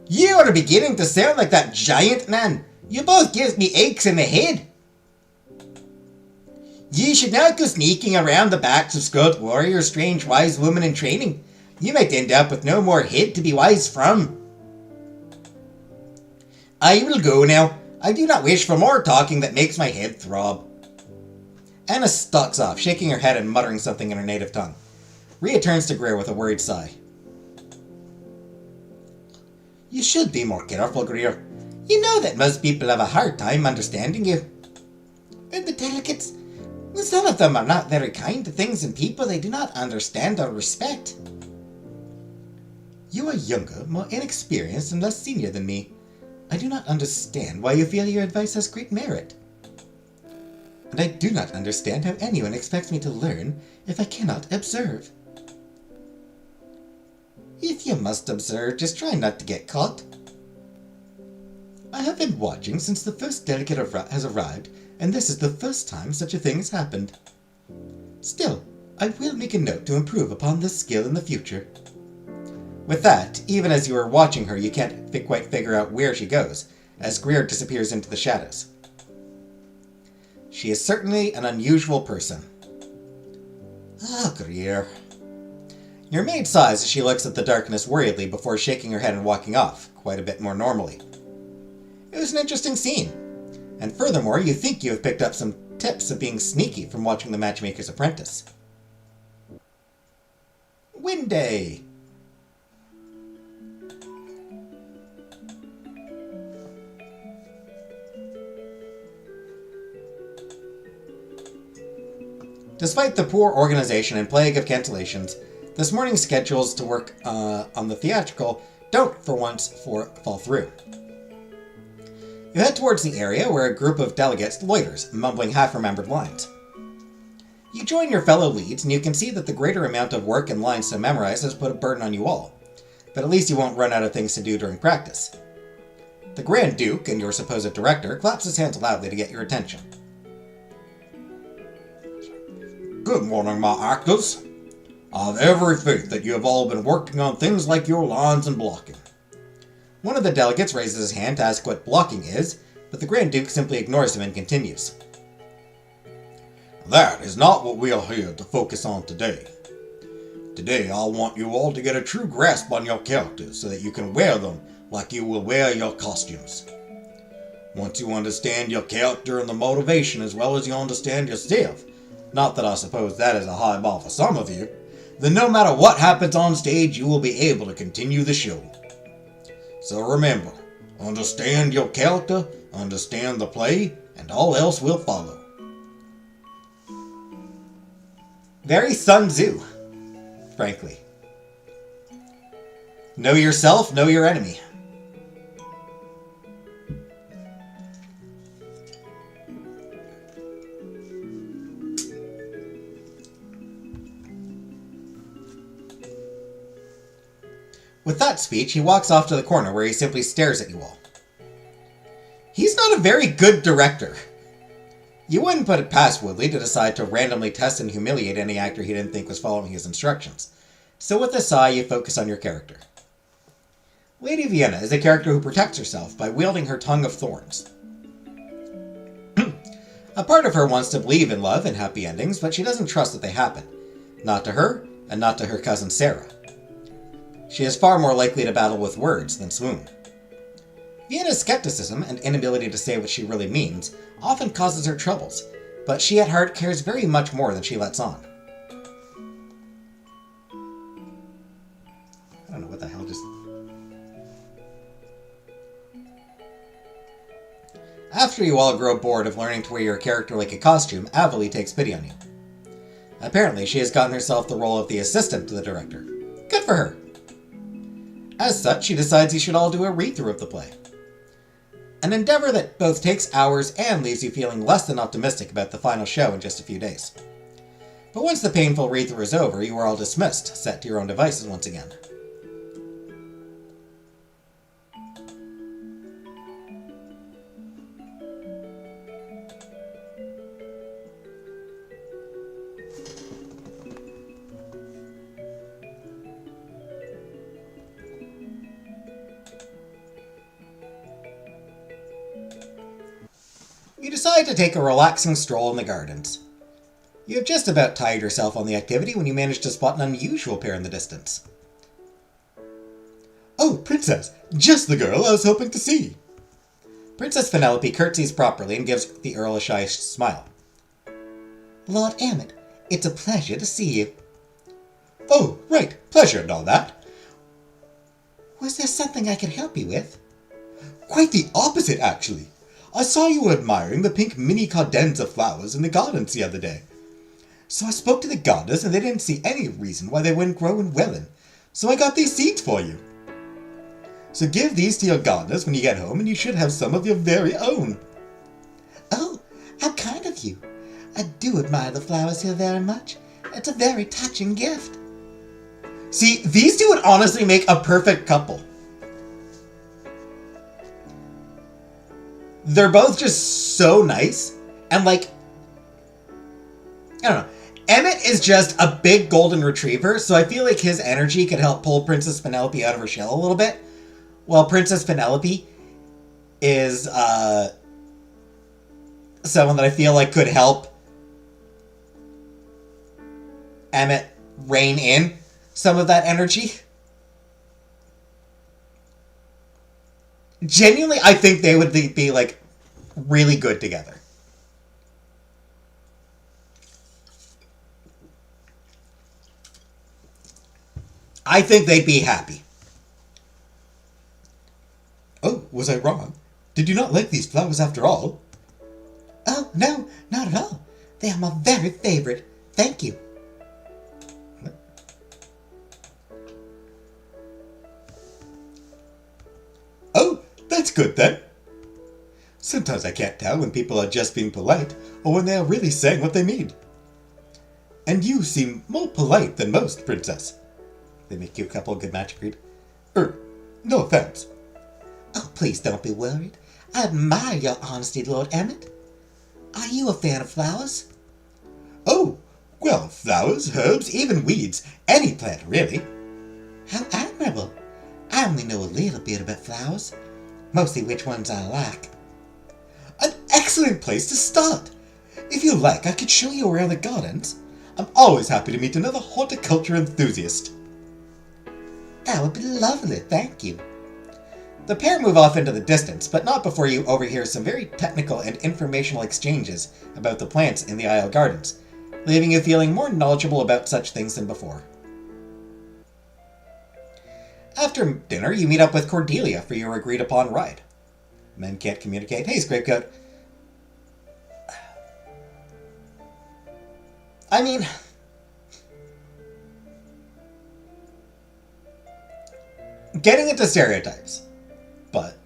You are beginning to sound like that giant man. You both gives me aches in the head. Ye should not go sneaking around the backs of skilled warriors, strange wise women in training. You might end up with no more head to be wise from. I will go now. I do not wish for more talking that makes my head throb. Anna stalks off, shaking her head and muttering something in her native tongue. Rhea turns to Greer with a worried sigh. You should be more careful, Greer. You know that most people have a hard time understanding you. And the delegates, some of them are not very kind to things and people they do not understand or respect. You are younger, more inexperienced, and less senior than me. I do not understand why you feel your advice has great merit. And I do not understand how anyone expects me to learn if I cannot observe. If you must observe, just try not to get caught. I have been watching since the first delegate has arrived, and this is the first time such a thing has happened. Still, I will make a note to improve upon this skill in the future. With that, even as you are watching her, you can't quite figure out where she goes, as Greer disappears into the shadows. She is certainly an unusual person. Ah, Greer. Your maid sighs as she looks at the darkness worriedly before shaking her head and walking off, quite a bit more normally. It was an interesting scene, and furthermore, you think you have picked up some tips of being sneaky from watching The Matchmaker's Apprentice. Winday! Despite the poor organization and plague of cancellations, this morning's schedules to work on the theatrical don't, for once, fall through. You head towards the area where a group of delegates loiters, mumbling half-remembered lines. You join your fellow leads, and you can see that the greater amount of work and lines to memorize has put a burden on you all, but at least you won't run out of things to do during practice. The Grand Duke, and your supposed director, claps his hands loudly to get your attention. Good morning, my actors. I've every faith that you have all been working on things like your lines and blocking. One of the delegates raises his hand to ask what blocking is, but the Grand Duke simply ignores him and continues. That is not what we are here to focus on today. Today I want you all to get a true grasp on your characters so that you can wear them like you will wear your costumes. Once you understand your character and the motivation as well as you understand yourself, not that I suppose that is a high bar for some of you, then no matter what happens on stage, you will be able to continue the show. So remember, understand your character, understand the play, and all else will follow. Very Sun Tzu, frankly. Know yourself, know your enemy. With that speech, he walks off to the corner where he simply stares at you all. He's not a very good director. You wouldn't put it past Woodley to decide to randomly test and humiliate any actor he didn't think was following his instructions. So with a sigh, you focus on your character. Lady Vienna is a character who protects herself by wielding her tongue of thorns. A part of her wants to believe in love and happy endings, but she doesn't trust that they happen. Not to her, and not to her cousin Sarah. She is far more likely to battle with words than swoon. Vienna's skepticism and inability to say what she really means often causes her troubles, but she at heart cares very much more than she lets on. I don't know what the hell just... After you all grow bored of learning to wear your character like a costume, Avalie takes pity on you. Apparently, she has gotten herself the role of the assistant to the director. Good for her! As such, she decides you should all do a read-through of the play. An endeavor that both takes hours and leaves you feeling less than optimistic about the final show in just a few days. But once the painful read-through is over, you are all dismissed, set to your own devices once again. decide to take a relaxing stroll in the gardens. You have just about tired yourself on the activity when you manage to spot an unusual pair in the distance. Oh, Princess! Just the girl I was hoping to see! Princess Penelope curtsies properly and gives the Earl a shy smile. Lord Emmett, it's a pleasure to see you. Oh, right. Pleasure and all that. Was there something I could help you with? Quite the opposite, actually. I saw you were admiring the pink mini cadenza flowers in the gardens the other day. So I spoke to the gardeners and they didn't see any reason why they wouldn't grow in Welland. So I got these seeds for you. So give these to your gardeners when you get home and you should have some of your very own. Oh, how kind of you. I do admire the flowers here very much. It's a very touching gift. See, these two would honestly make a perfect couple. They're both just so nice. And like, I don't know. Emmett is just a big golden retriever, so I feel like his energy could help pull Princess Penelope out of her shell a little bit. While Princess Penelope is someone that I feel like could help Emmett rein in some of that energy. Genuinely, I think they would be like really good together. I think they'd be happy. Oh, was I wrong? Did you not like these flowers after all? Oh, no, not at all. They are my very favorite. Thank you. Oh, that's good then. Sometimes I can't tell when people are just being polite or when they are really saying what they mean. And you seem more polite than most, Princess. They make you a couple of good match, agreed. No offense. Oh, please don't be worried. I admire your honesty, Lord Emmett. Are you a fan of flowers? Oh, well, flowers, herbs, even weeds. Any plant, really. How admirable. I only know a little bit about flowers. Mostly which ones I like. An excellent place to start. If you like, I could show you around the gardens. I'm always happy to meet another horticulture enthusiast. That would be lovely, thank you. The pair move off into the distance, but not before you overhear some very technical and informational exchanges about the plants in the Isle Gardens, leaving you feeling more knowledgeable about such things than before. After dinner, you meet up with Cordelia for your agreed-upon ride. Men can't communicate. Hey, Scrapecoat. I mean, getting into stereotypes, but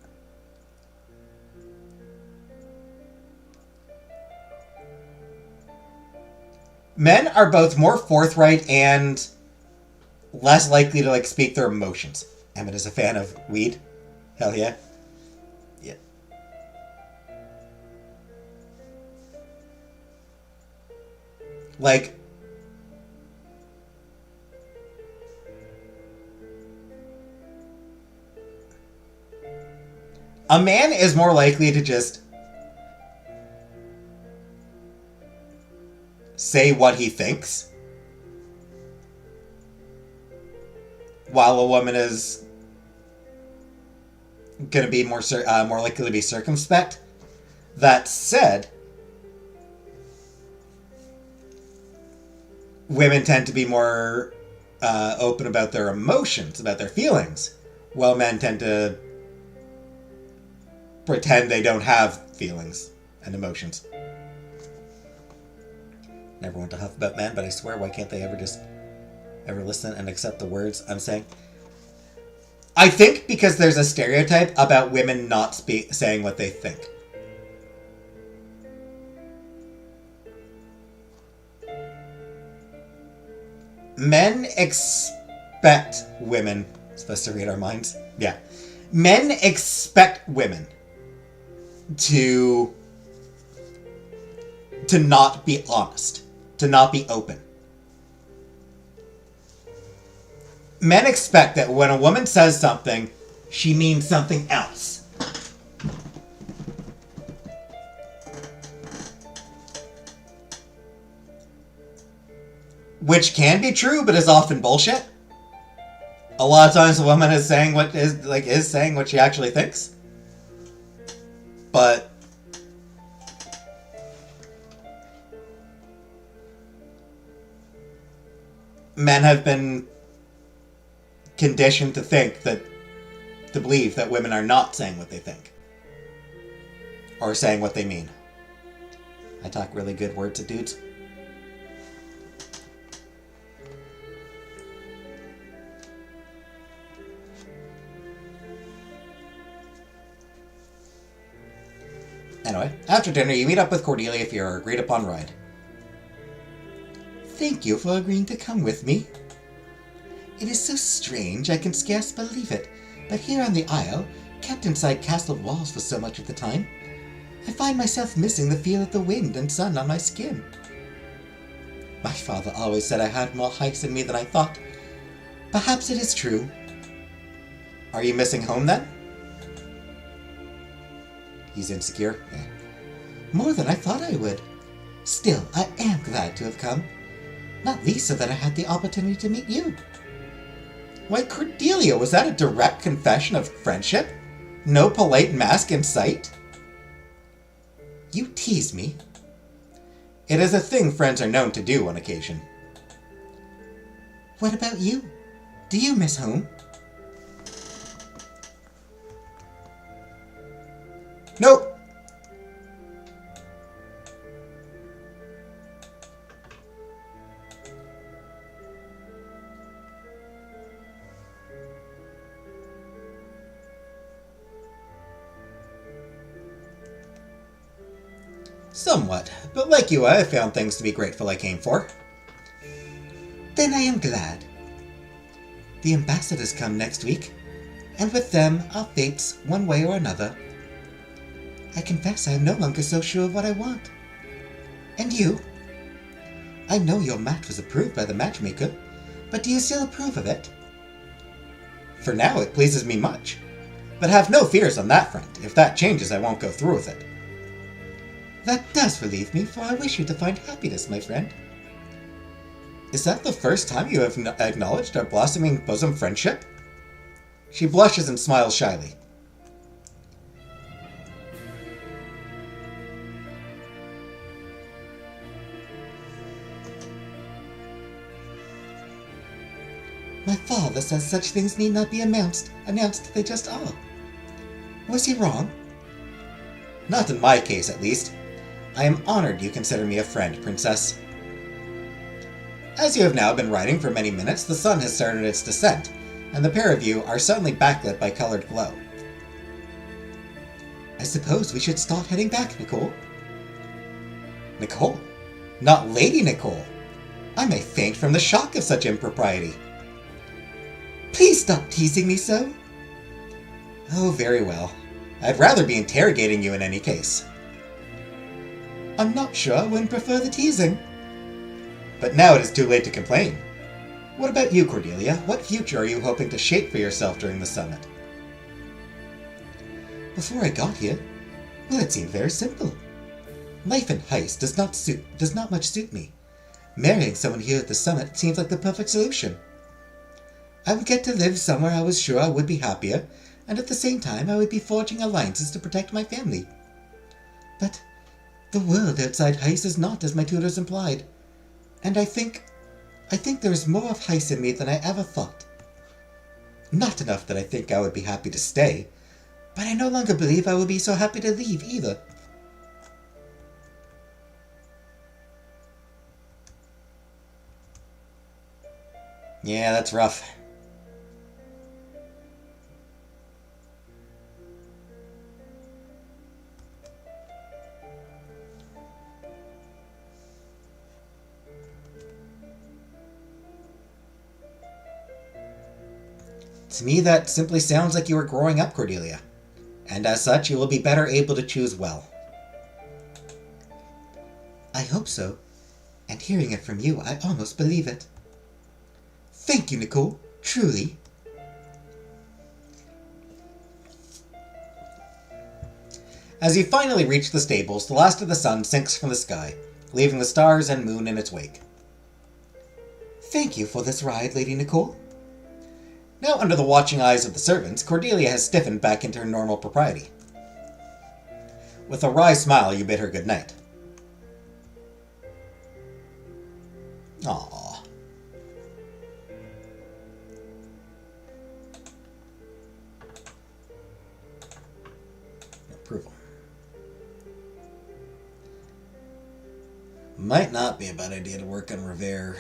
men are both more forthright and less likely to like speak their emotions. Emmett is a fan of weed. Hell yeah. Yeah. Like, a man is more likely to just say what he thinks, while a woman is going to be more likely to be circumspect. That said, women tend to be more open about their emotions, about their feelings, while men tend to pretend they don't have feelings and emotions. Never want to huff about men, but I swear, why can't they ever listen and accept the words I'm saying? I think because there's a stereotype about women not saying what they think. Men expect women... Supposed to read our minds? Yeah. Men expect women to not be honest, to not be open. Men expect that when a woman says something, she means something else. which can be true, but is often bullshit. A lot of times, a woman is saying what she actually thinks, but men have been conditioned to believe that women are not saying what they think or saying what they mean. I talk really good words to dudes. Anyway, after dinner, you meet up with Cordelia for your agreed-upon ride. Thank you for agreeing to come with me. It is so strange I can scarce believe it, but here on the Isle, kept inside castle walls for so much of the time, I find myself missing the feel of the wind and sun on my skin. My father always said I had more ice in me than I thought. Perhaps it is true. Are you missing home then? He's insecure. More than I thought I would. Still, I am glad to have come. Not least so that I had the opportunity to meet you. Why, Cordelia, was that a direct confession of friendship? No polite mask in sight? You tease me. It is a thing friends are known to do on occasion. What about you? Do you miss home? Nope. Somewhat, but like you, I have found things to be grateful I came for. Then I am glad. The ambassadors come next week, and with them our fates, one way or another. I confess I am no longer so sure of what I want. And you? I know your match was approved by the matchmaker, but do you still approve of it? For now, it pleases me much. But have no fears on that front. If that changes, I won't go through with it. That does relieve me, for I wish you to find happiness, my friend. Is that the first time you have acknowledged our blossoming bosom friendship? She blushes and smiles shyly. My father says such things need not be announced, they just are. Was he wrong? Not in my case, at least. I am honored you consider me a friend, Princess. As you have now been riding for many minutes, the sun has started its descent, and the pair of you are suddenly backlit by colored glow. I suppose we should start heading back, Nicole. Nicole? Not Lady Nicole. I may faint from the shock of such impropriety. Please stop teasing me so. Oh, very well. I'd rather be interrogating you in any case. I'm not sure I wouldn't prefer the teasing. But now it is too late to complain. What about you, Cordelia? What future are you hoping to shape for yourself during the summit? Before I got here, well, it seemed very simple. Life in Heist does not much suit me. Marrying someone here at the summit seems like the perfect solution. I would get to live somewhere I was sure I would be happier, and at the same time I would be forging alliances to protect my family. But the world outside Heist is not as my tutors implied, and I think there is more of Heist in me than I ever thought. Not enough that I think I would be happy to stay, but I no longer believe I will be so happy to leave either. Yeah, that's rough. To me, that simply sounds like you are growing up, Cordelia. And as such, you will be better able to choose well. I hope so. And hearing it from you, I almost believe it. Thank you, Nicole. Truly. As you finally reach the stables, the last of the sun sinks from the sky, leaving the stars and moon in its wake. Thank you for this ride, Lady Nicole. Now, under the watching eyes of the servants, Cordelia has stiffened back into her normal propriety. With a wry smile, you bid her good night. Aww. Approval. Might not be a bad idea to work on Revere.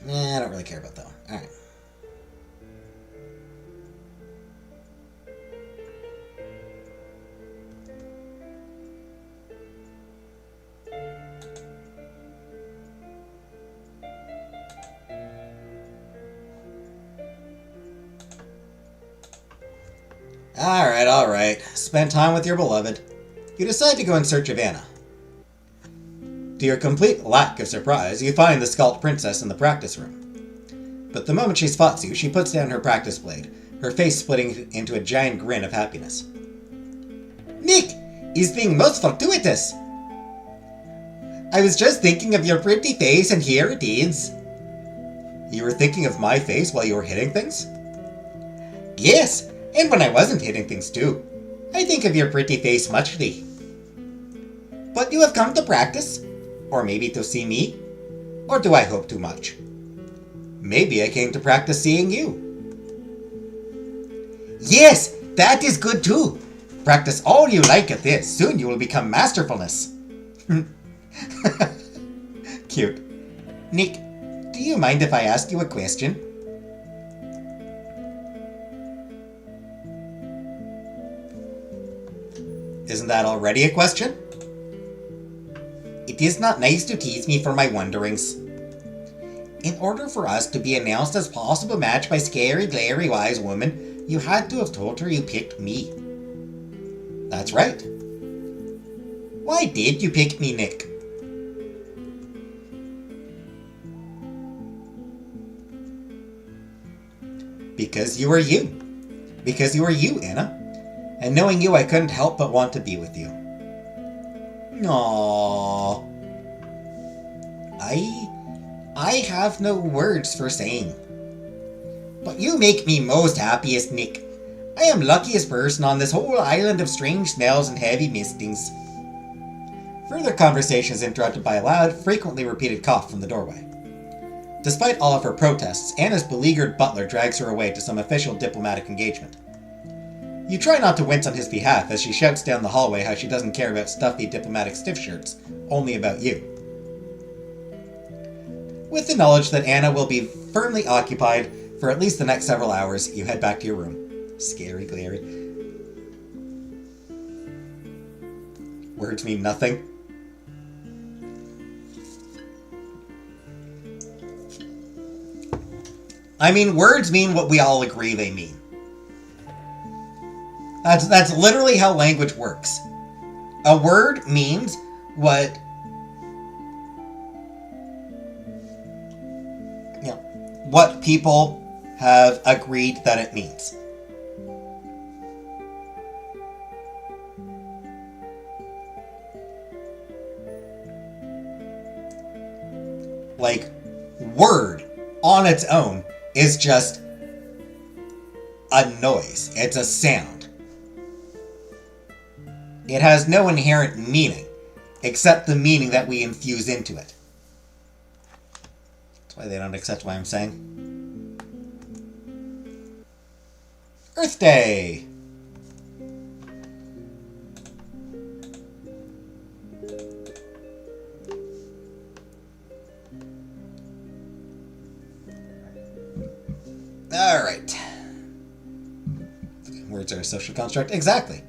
I don't really care about that one. Alright. Alright. Spend time with your beloved. You decide to go in search of Anna. To your complete lack of surprise, you find the Skald Princess in the practice room. But the moment she spots you, she puts down her practice blade, her face splitting into a giant grin of happiness. Nick is being most fortuitous. I was just thinking of your pretty face, and here it is. You were thinking of my face while you were hitting things? Yes, and when I wasn't hitting things too. I think of your pretty face muchly. But you have come to practice? Or maybe to see me? Or do I hope too much? Maybe I came to practice seeing you. Yes, that is good too. Practice all you like at this. Soon you will become masterfulness. Cute. Nick, do you mind if I ask you a question? Isn't that already a question? It is not nice to tease me for my wonderings. In order for us to be announced as possible match by Scary Glary Wise Woman, you had to have told her you picked me. That's right. Why did you pick me, Nick? Because you were you. Because you were you, Anna. And knowing you, I couldn't help but want to be with you. Aww. I have no words for saying. But you make me most happiest, Nick. I am luckiest person on this whole island of strange smells and heavy mistings. Further conversation is interrupted by a loud, frequently repeated cough from the doorway. Despite all of her protests, Anna's beleaguered butler drags her away to some official diplomatic engagement. You try not to wince on his behalf as she shouts down the hallway how she doesn't care about stuffy diplomatic stiff shirts, only about you. With the knowledge that Anna will be firmly occupied for at least the next several hours, you head back to your room. Scary Glary. Words mean nothing. I mean, words mean what we all agree they mean. That's literally how language works. A word means what people have agreed that it means. Like, word on its own is just a noise. It's a sound. It has no inherent meaning, except the meaning that we infuse into it. That's why they don't accept what I'm saying. Earth Day! Alright. Words are a social construct. Exactly.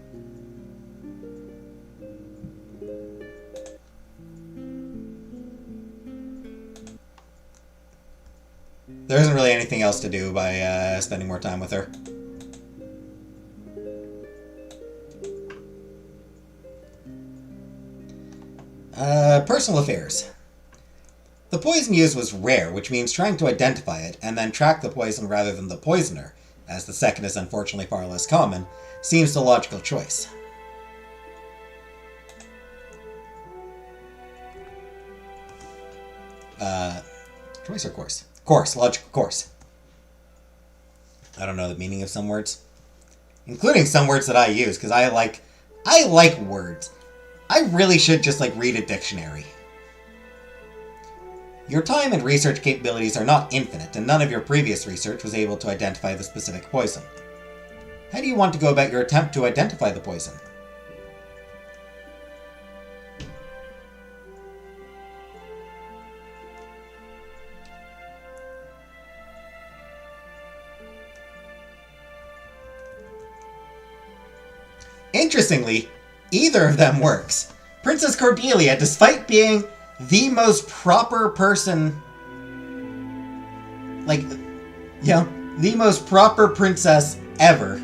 There isn't really anything else to do by spending more time with her. Personal affairs. The poison used was rare, which means trying to identify it and then track the poison rather than the poisoner, as the second is unfortunately far less common, seems the logical choice. Choice or course? Course, logical course. I don't know the meaning of some words. Including some words that I use, because I like words. I really should just read a dictionary. Your time and research capabilities are not infinite, and none of your previous research was able to identify the specific poison. How do you want to go about your attempt to identify the poison? Interestingly, either of them works. Princess Cordelia, despite being the most proper person, the most proper princess ever,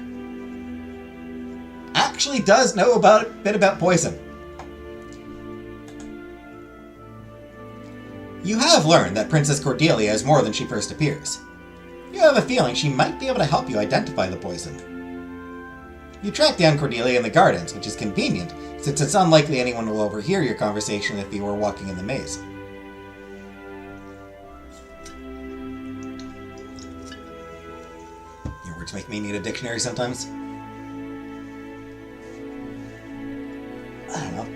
actually does know a bit about poison. You have learned that Princess Cordelia is more than she first appears. You have a feeling she might be able to help you identify the poison. You track down Cordelia in the gardens, which is convenient, since it's unlikely anyone will overhear your conversation if you were walking in the maze. Your words make me need a dictionary sometimes. I don't know.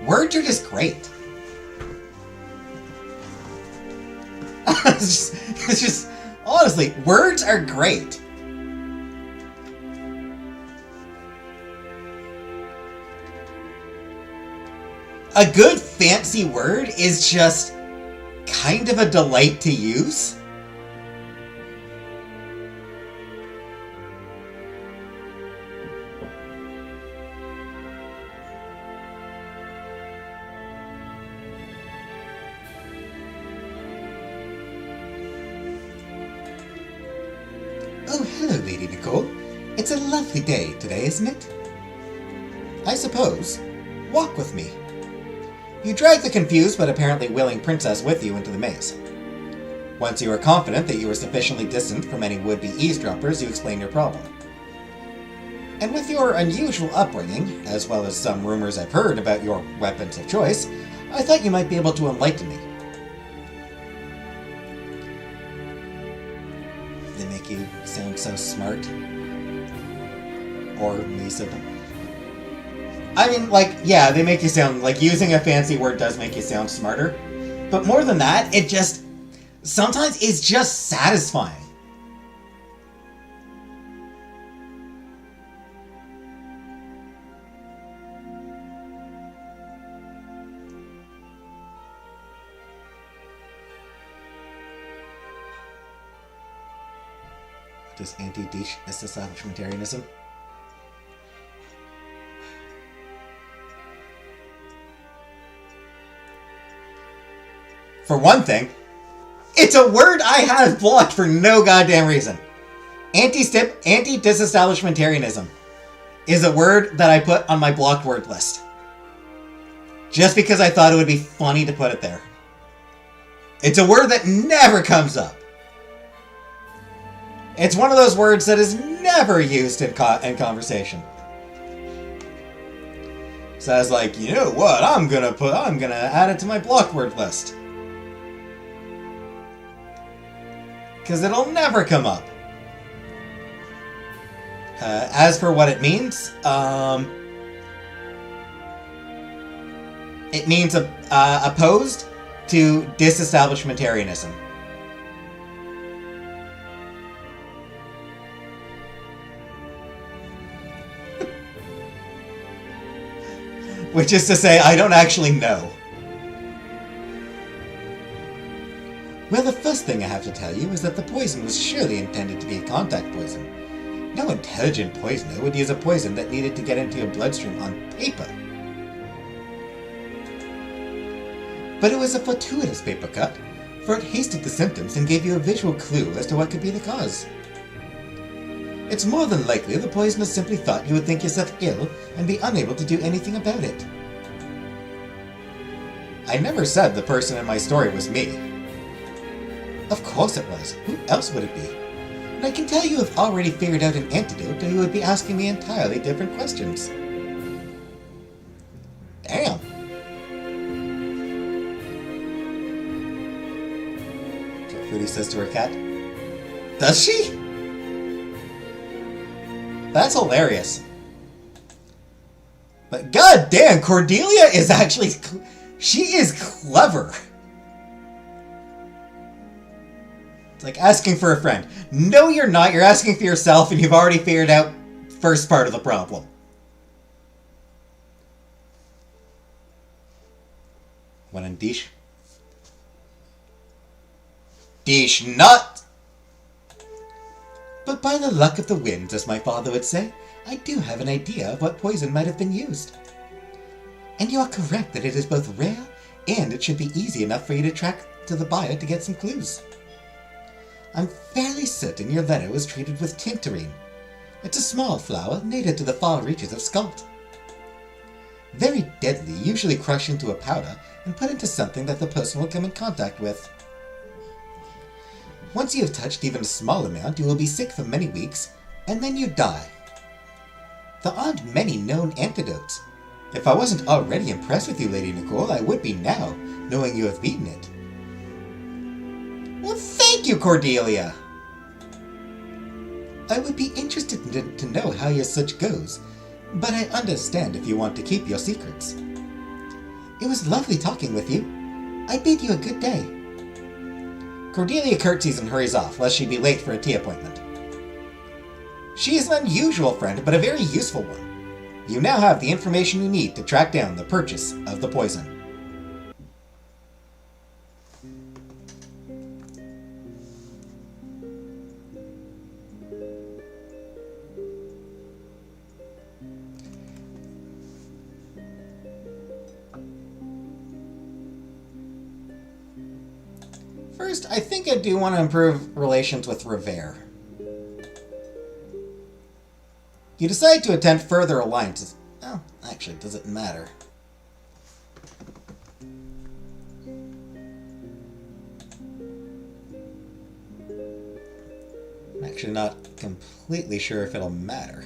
Words are just great. It's just honestly, words are great. A good fancy word is just kind of a delight to use. Oh, hello, Lady Nicole. It's a lovely day today, isn't it? I suppose. Walk with me. You drag the confused but apparently willing princess with you into the maze. Once you are confident that you are sufficiently distant from any would-be eavesdroppers, you explain your problem. And with your unusual upbringing, as well as some rumors I've heard about your weapons of choice, I thought you might be able to enlighten me. They make you sound so smart. Or me so dumb. I mean, yeah, they make you sound, using a fancy word does make you sound smarter. But more than that, it just, sometimes it's just satisfying. What is anti-disestablishmentarianism? For one thing, it's a word I have blocked for no goddamn reason. Anti-disestablishmentarianism is a word that I put on my blocked word list. Just because I thought it would be funny to put it there. It's a word that never comes up. It's one of those words that is never used in conversation. So I was like, you know what? I'm gonna add it to my blocked word list. Because it'll never come up. As for what it means, it means opposed to disestablishmentarianism. Which is to say, I don't actually know. Well, the first thing I have to tell you is that the poison was surely intended to be a contact poison. No intelligent poisoner would use a poison that needed to get into your bloodstream on paper. But it was a fortuitous paper cut, for it hasted the symptoms and gave you a visual clue as to what could be the cause. It's more than likely the poisoner simply thought you would think yourself ill and be unable to do anything about it. I never said the person in my story was me. Of course it was. Who else would it be? And I can tell you have already figured out an antidote, or you would be asking me entirely different questions. Damn. That's what Foodie says to her cat. Does she? That's hilarious. But goddamn, Cordelia is actually... She is clever. It's like asking for a friend. No, you're not. You're asking for yourself, and you've already figured out first part of the problem. One in Dish. Dish nut! But by the luck of the wind, as my father would say, I do have an idea of what poison might have been used. And you are correct that it is both rare, and it should be easy enough for you to track to the buyer to get some clues. I'm fairly certain your letter was treated with tintarine. It's a small flower native to the far reaches of Skald. Very deadly, usually crushed into a powder and put into something that the person will come in contact with. Once you have touched even a small amount, you will be sick for many weeks, and then you die. There aren't many known antidotes. If I wasn't already impressed with you, Lady Nicole, I would be now, knowing you have beaten it. Well, thank you, Cordelia! I would be interested to know how your search goes, but I understand if you want to keep your secrets. It was lovely talking with you. I bid you a good day. Cordelia curtsies and hurries off, lest she be late for a tea appointment. She is an unusual friend, but a very useful one. You now have the information you need to track down the purchase of the poison. First, I think I do want to improve relations with Revere. You decide to attempt further alliances. Well, actually, does it matter? I'm actually not completely sure if it'll matter.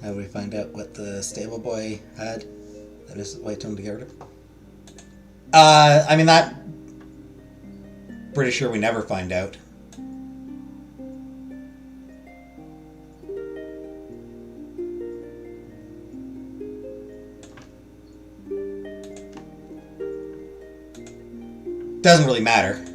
How do we find out what the stable boy had that is white tongue to get rid of? I mean, that... Pretty sure we never find out. Doesn't really matter.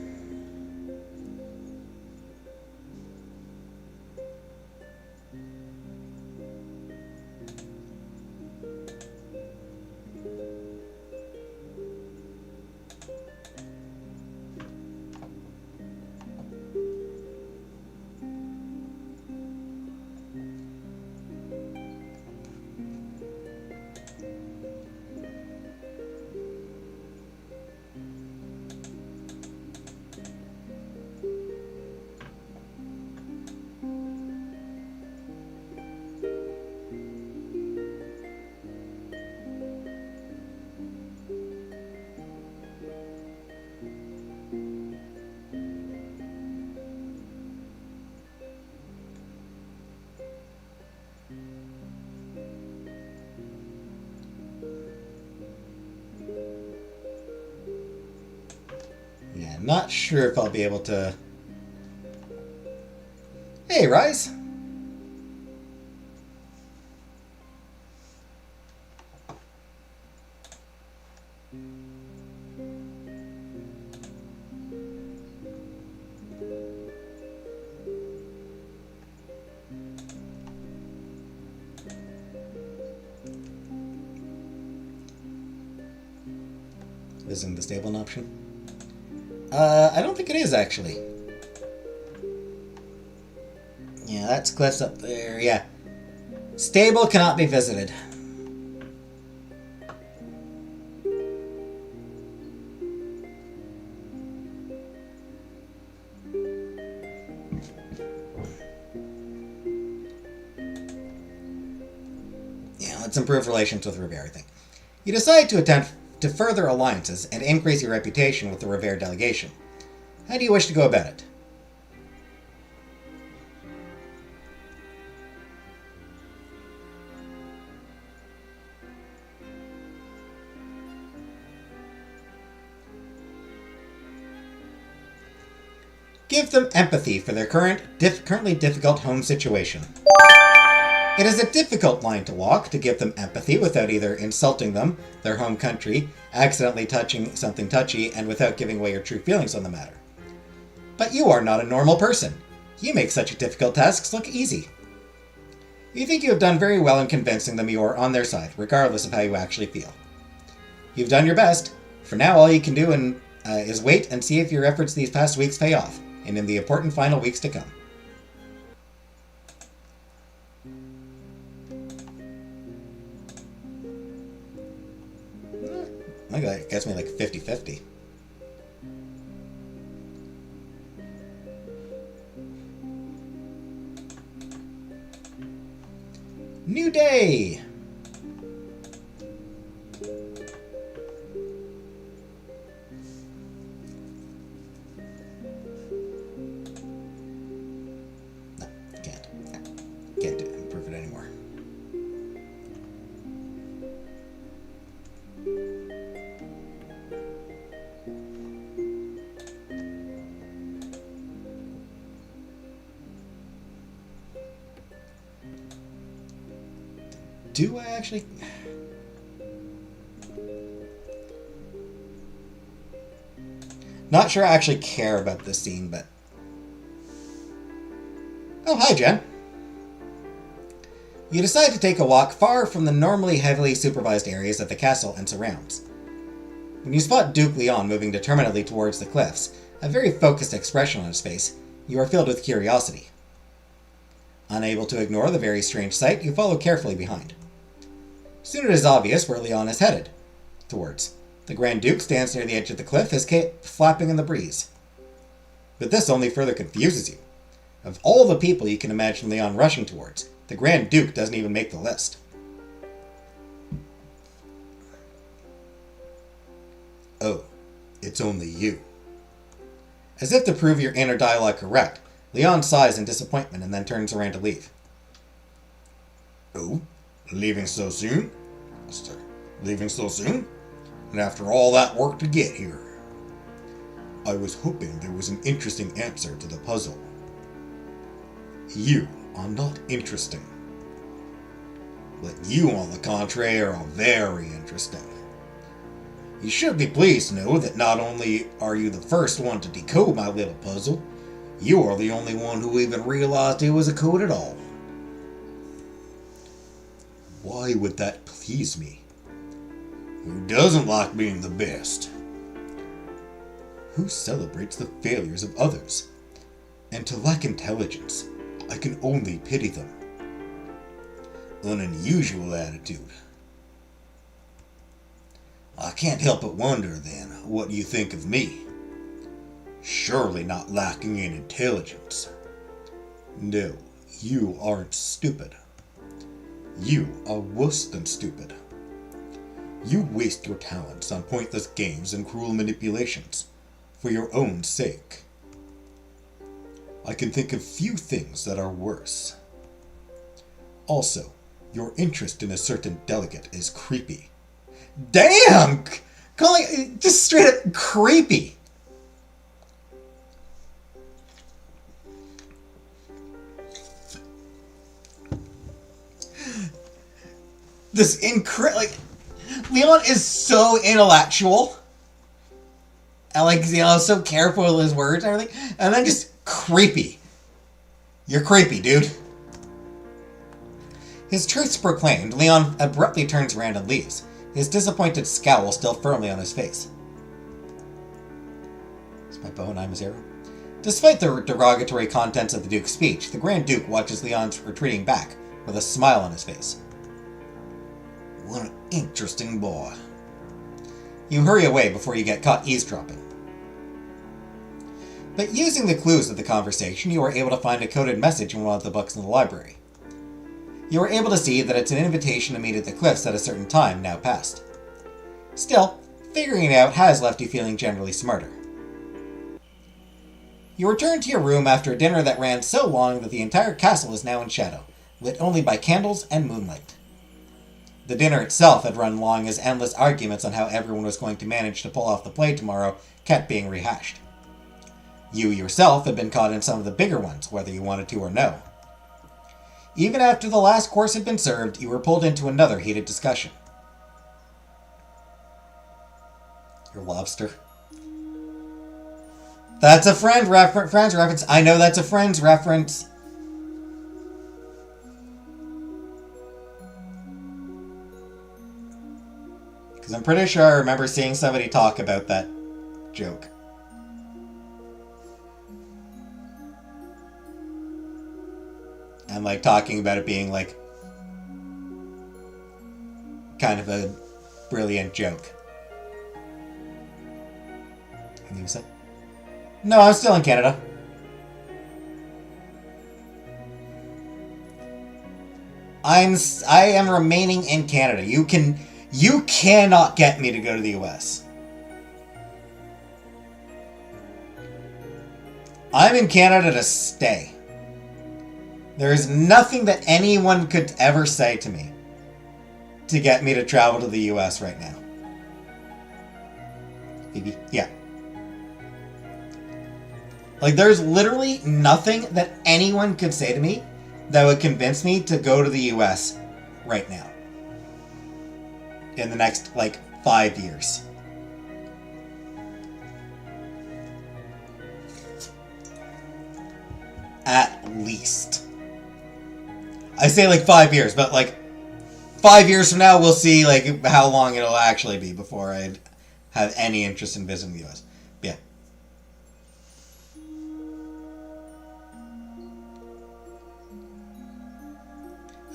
Not sure if I'll be able to... Hey, Rise! Isn't the stable an option? I don't think it is, actually. Yeah, that's cliffs up there, yeah. Stable cannot be visited. Yeah, let's improve relations with Revere, I think. You decide to attempt to further alliances and increase your reputation with the Revere delegation. How do you wish to go about it? Give them empathy for their currently difficult home situation. It is a difficult line to walk to give them empathy without either insulting them, their home country, accidentally touching something touchy, and without giving away your true feelings on the matter. But you are not a normal person. You make such difficult tasks look easy. You think you have done very well in convincing them you are on their side, regardless of how you actually feel. You've done your best. For now, all you can do is wait and see if your efforts these past weeks pay off, and in the important final weeks to come. My guy gets me like 50-50. New day! No, can't. Can't improve it anymore. Do I actually... Not sure I actually care about this scene, but... Oh, hi, Jen. You decide to take a walk far from the normally heavily supervised areas of the castle and surrounds. When you spot Duke Leon moving determinedly towards the cliffs, a very focused expression on his face, you are filled with curiosity. Unable to ignore the very strange sight, you follow carefully behind. Soon it is obvious where Leon is headed towards. The Grand Duke stands near the edge of the cliff, his cape flapping in the breeze. But this only further confuses you. Of all the people you can imagine Leon rushing towards, the Grand Duke doesn't even make the list. Oh, it's only you. As if to prove your inner dialogue correct, Leon sighs in disappointment and then turns around to leave. Oh? Leaving so soon? Leaving so soon? And after all that work to get here? I was hoping there was an interesting answer to the puzzle. You are not interesting. But you, on the contrary, are very interesting. You should be pleased to know that not only are you the first one to decode my little puzzle, you are the only one who even realized it was a code at all. Why would that please me? Who doesn't like being the best? Who celebrates the failures of others? And to lack intelligence, I can only pity them. An unusual attitude. I can't help but wonder, then, what you think of me. Surely not lacking in intelligence. No, you aren't stupid. You are worse than stupid. You waste your talents on pointless games and cruel manipulations, for your own sake. I can think of few things that are worse. Also, your interest in a certain delegate is creepy. Damn! Calling just straight up creepy. Leon is so intellectual. And so careful with his words and everything. And then just creepy. You're creepy, dude. His truths proclaimed, Leon abruptly turns around and leaves, his disappointed scowl still firmly on his face. Is my bow and I'm a zero? Despite the derogatory contents of the Duke's speech, the Grand Duke watches Leon's retreating back with a smile on his face. What an interesting boy. You hurry away before you get caught eavesdropping. But using the clues of the conversation, you are able to find a coded message in one of the books in the library. You are able to see that it's an invitation to meet at the cliffs at a certain time now past. Still, figuring it out has left you feeling generally smarter. You return to your room after a dinner that ran so long that the entire castle is now in shadow, lit only by candles and moonlight. The dinner itself had run long as endless arguments on how everyone was going to manage to pull off the play tomorrow kept being rehashed. You yourself had been caught in some of the bigger ones, whether you wanted to or no. Even after the last course had been served, you were pulled into another heated discussion. Your lobster. That's a friend's reference. I know that's a friend's reference. Because I'm pretty sure I remember seeing somebody talk about that joke. And talking about it being kind of a brilliant joke. And you said, no, I'm still in Canada. I am remaining in Canada. You cannot get me to go to the US. I'm in Canada to stay. There is nothing that anyone could ever say to me to get me to travel to the US right now. Phoebe? Yeah. There's literally nothing that anyone could say to me that would convince me to go to the US right now. In the next, 5 years. At least. I say 5 years, but 5 years from now we'll see how long it'll actually be before I'd have any interest in visiting the US. Yeah.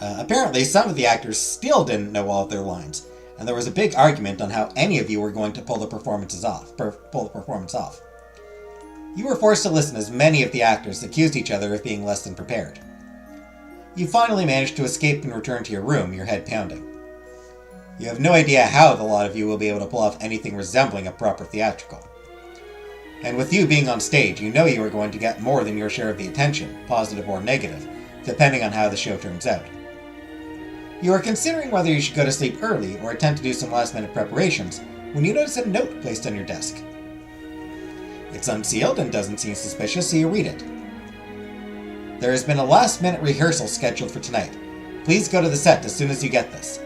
Apparently, some of the actors still didn't know all of their lines, and there was a big argument on how any of you were going to pull the performance off. You were forced to listen as many of the actors accused each other of being less than prepared. You finally managed to escape and return to your room, your head pounding. You have no idea how the lot of you will be able to pull off anything resembling a proper theatrical. And with you being on stage, you know you are going to get more than your share of the attention, positive or negative, depending on how the show turns out. You are considering whether you should go to sleep early or attempt to do some last-minute preparations when you notice a note placed on your desk. It's unsealed and doesn't seem suspicious, so you read it. There has been a last-minute rehearsal scheduled for tonight. Please go to the set as soon as you get this.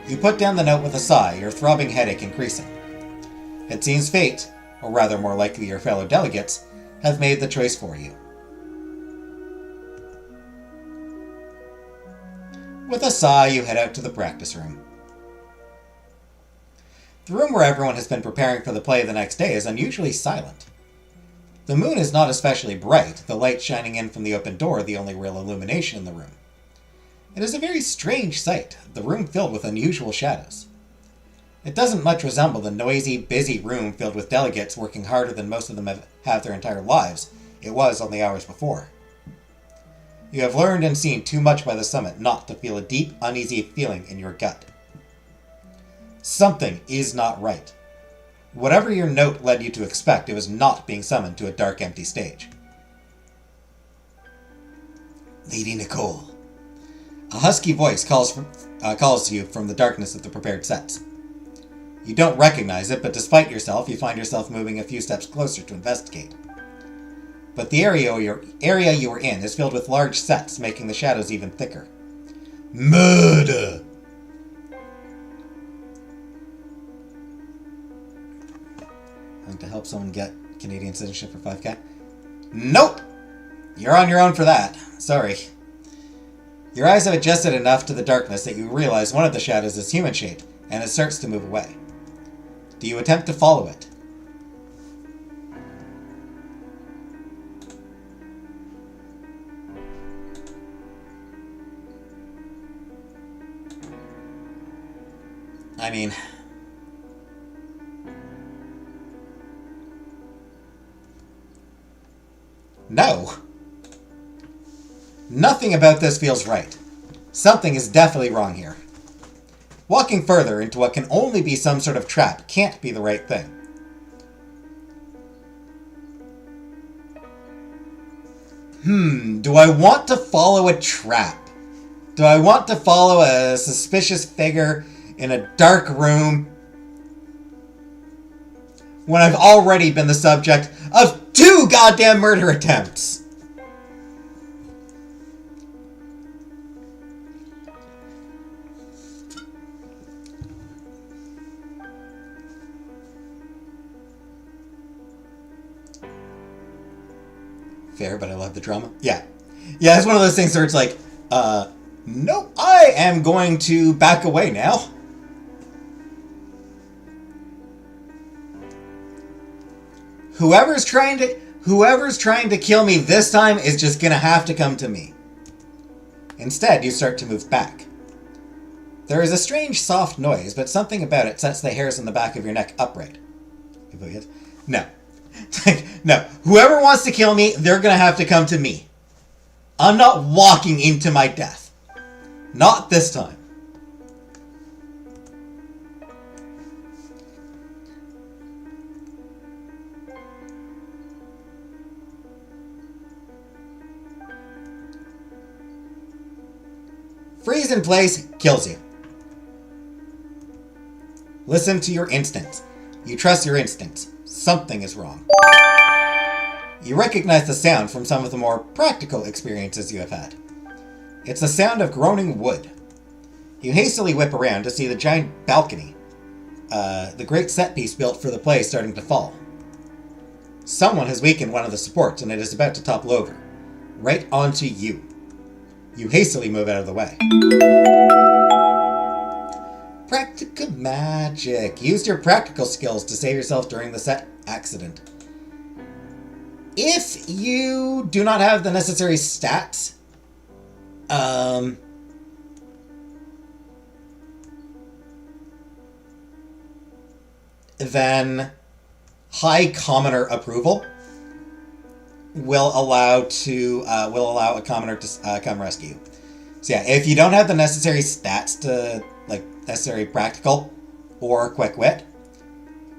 You put down the note with a sigh, your throbbing headache increasing. It seems fate, or rather more likely your fellow delegates, have made the choice for you. With a sigh, you head out to the practice room. The room where everyone has been preparing for the play the next day is unusually silent. The moon is not especially bright, the light shining in from the open door the only real illumination in the room. It is a very strange sight, the room filled with unusual shadows. It doesn't much resemble the noisy, busy room filled with delegates working harder than most of them have their entire lives it was on the hours before. You have learned and seen too much by the summit not to feel a deep, uneasy feeling in your gut. Something is not right. Whatever your note led you to expect, it was not being summoned to a dark, empty stage. Lady Nicole. A husky voice calls to you from the darkness of the prepared sets. You don't recognize it, but despite yourself, you find yourself moving a few steps closer to investigate. But the area you are in is filled with large sets, making the shadows even thicker. Murder! Want to help someone get Canadian citizenship for 5K? Nope! You're on your own for that. Sorry. Your eyes have adjusted enough to the darkness that you realize one of the shadows is human-shaped, and it starts to move away. Do you attempt to follow it? I mean... No! Nothing about this feels right. Something is definitely wrong here. Walking further into what can only be some sort of trap can't be the right thing. Do I want to follow a trap? Do I want to follow a suspicious figure in a dark room when I've already been the subject of 2 goddamn murder attempts? Fair, but I love the drama. Yeah. Yeah, it's one of those things where it's like, nope, I am going to back away now. Whoever's trying to kill me this time is just gonna have to come to me. Instead, you start to move back. There is a strange soft noise, but something about it sets the hairs on the back of your neck upright. No. No. Whoever wants to kill me, they're gonna have to come to me. I'm not walking into my death. Not this time. Freeze in place kills you. Listen to your instincts. You trust your instincts. Something is wrong. You recognize the sound from some of the more practical experiences you have had. It's the sound of groaning wood. You hastily whip around to see the giant balcony, the great set piece built for the play, starting to fall. Someone has weakened one of the supports and it is about to topple over, right onto you. You hastily move out of the way. Practical magic. Use your practical skills to save yourself during the set accident. If you do not have the necessary stats, then high commoner approval will allow a commoner to come rescue you. So yeah, if you don't have the necessary stats to, like, necessary practical or quick wit,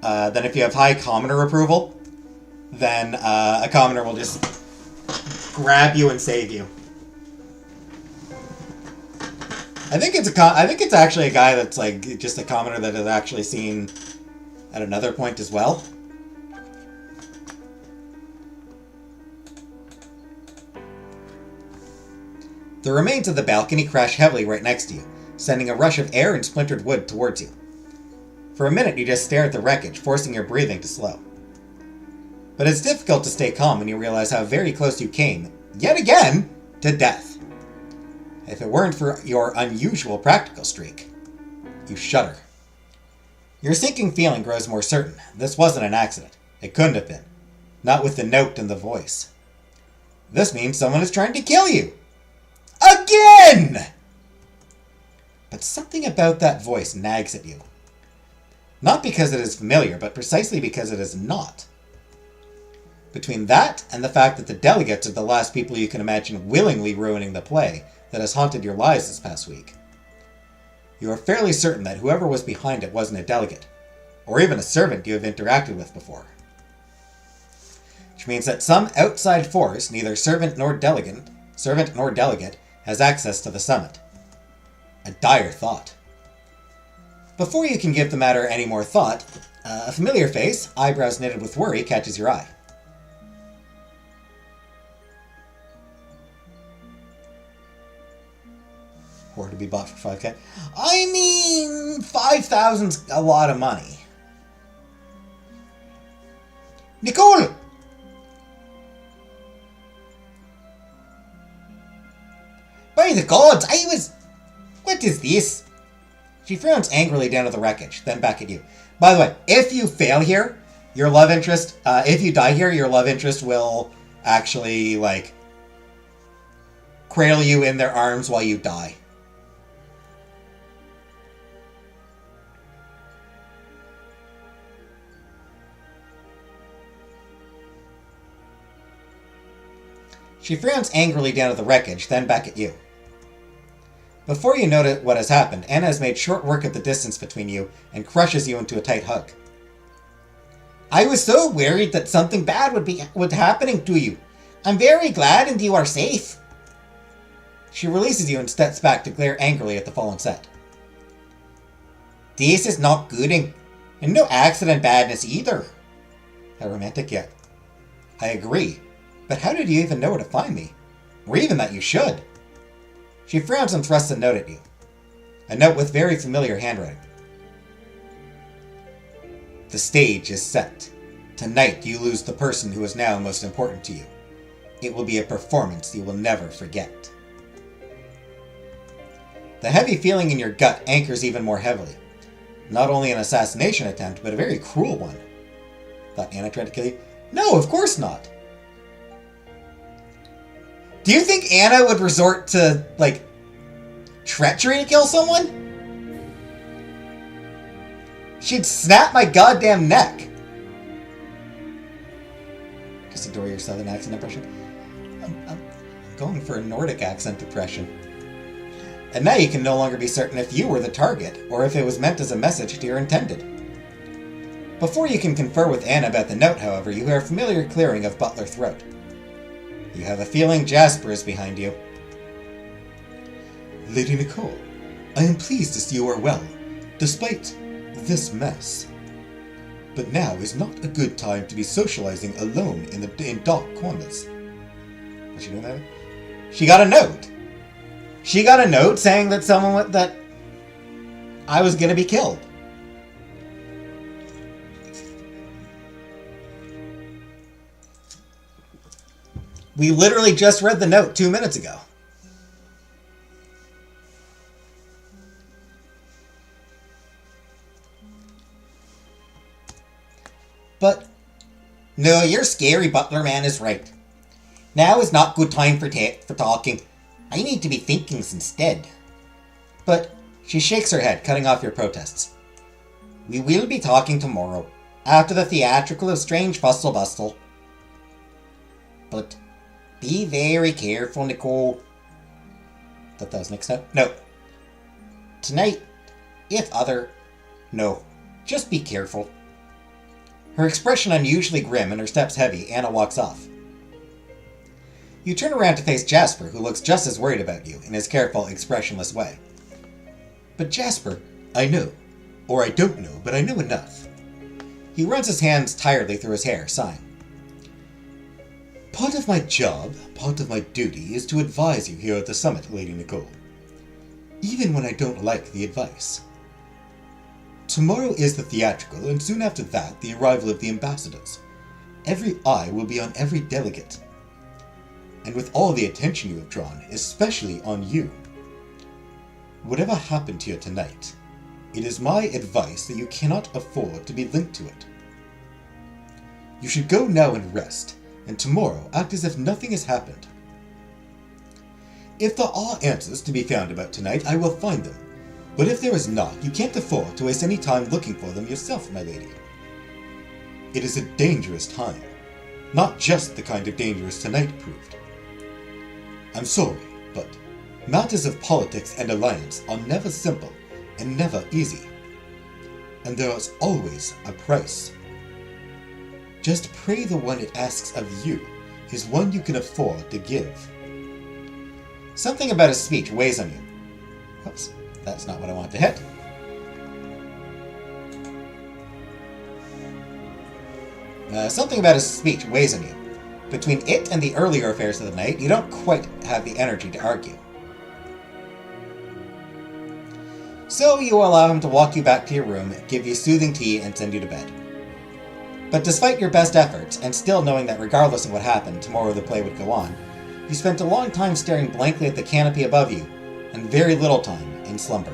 then if you have high commoner approval, then a commoner will just grab you and save you. I think it's actually a guy that's like just a commoner that is actually seen at another point as well. The remains of the balcony crash heavily right next to you, sending a rush of air and splintered wood towards you. For a minute, you just stare at the wreckage, forcing your breathing to slow. But it's difficult to stay calm when you realize how very close you came, yet again, to death. If it weren't for your unusual practical streak, you shudder. Your sinking feeling grows more certain. This wasn't an accident. It couldn't have been. Not with the note and the voice. This means someone is trying to kill you. Again! But something about that voice nags at you. Not because it is familiar, but precisely because it is not. Between that and the fact that the delegates are the last people you can imagine willingly ruining the play that has haunted your lives this past week, you are fairly certain that whoever was behind it wasn't a delegate, or even a servant you have interacted with before. Which means that some outside force, neither servant nor delegate, has access to the summit. A dire thought. Before you can give the matter any more thought, a familiar face, eyebrows knitted with worry, catches your eye. Or to be bought for 5K. I mean, 5,000's a lot of money. Nicole! By the gods, What is this? She frowns angrily down at the wreckage, then back at you. By the way, if you fail here, your love interest, if you die here, your love interest will actually, like, cradle you in their arms while you die. She frowns angrily down at the wreckage, then back at you. Before you know what has happened, Anna has made short work of the distance between you and crushes you into a tight hug. I was so worried that something bad would happening to you. I'm very glad and you are safe. She releases you and steps back to glare angrily at the fallen set. This is not gooding, and no accident badness either. How romantic yet. I agree, but how did you even know where to find me? Or even that you should? She frowns and thrusts a note at you. A note with very familiar handwriting. The stage is set. Tonight you lose the person who is now most important to you. It will be a performance you will never forget. The heavy feeling in your gut anchors even more heavily. Not only an assassination attempt, but a very cruel one. Thought Anna tried to kill you? No, of course not. Do you think Anna would resort to, like, treachery to kill someone? She'd snap my goddamn neck. Just adore your southern accent impression. I'm going for a Nordic accent impression. And now you can no longer be certain if you were the target, or if it was meant as a message to your intended. Before you can confer with Anna about the note, however, you hear a familiar clearing of butler throat. You have a feeling Jasper is behind you. Lady Nicole, I am pleased to see you are well, despite this mess. But now is not a good time to be socializing alone in dark corners. Was she doing that? She got a note. She got a note saying that that I was gonna be killed. We literally just read the note 2 minutes ago. But, no, your scary butler man is right. Now is not good time for talking. I need to be thinking instead. But, she shakes her head, cutting off your protests. We will be talking tomorrow, after the theatrical of Strange Bustle Bustle. But, be very careful, Nicole. Thought that was next note? No. Tonight, No. Just be careful. Her expression unusually grim and her steps heavy, Anna walks off. You turn around to face Jasper, who looks just as worried about you, in his careful, expressionless way. But Jasper, I know. Or I don't know, but I know enough. He runs his hands tiredly through his hair, sighing. Part of my job, part of my duty, is to advise you here at the summit, Lady Nicole. Even when I don't like the advice. Tomorrow is the theatrical, and soon after that, the arrival of the ambassadors. Every eye will be on every delegate. And with all the attention you have drawn, especially on you. Whatever happened to you tonight, it is my advice that you cannot afford to be linked to it. You should go now and rest, and tomorrow act as if nothing has happened. If there are answers to be found about tonight, I will find them. But if there is not, you can't afford to waste any time looking for them yourself, my lady. It is a dangerous time. Not just the kind of dangerous tonight proved. I'm sorry, but matters of politics and alliance are never simple and never easy. And there is always a price. Just pray the one it asks of you is one you can afford to give. Something about his speech weighs on you. Whoops, that's not what I want to hit. Something about his speech weighs on you. Between it and the earlier affairs of the night, you don't quite have the energy to argue. So you allow him to walk you back to your room, give you soothing tea, and send you to bed. But despite your best efforts, and still knowing that regardless of what happened, tomorrow the play would go on, you spent a long time staring blankly at the canopy above you, and very little time in slumber.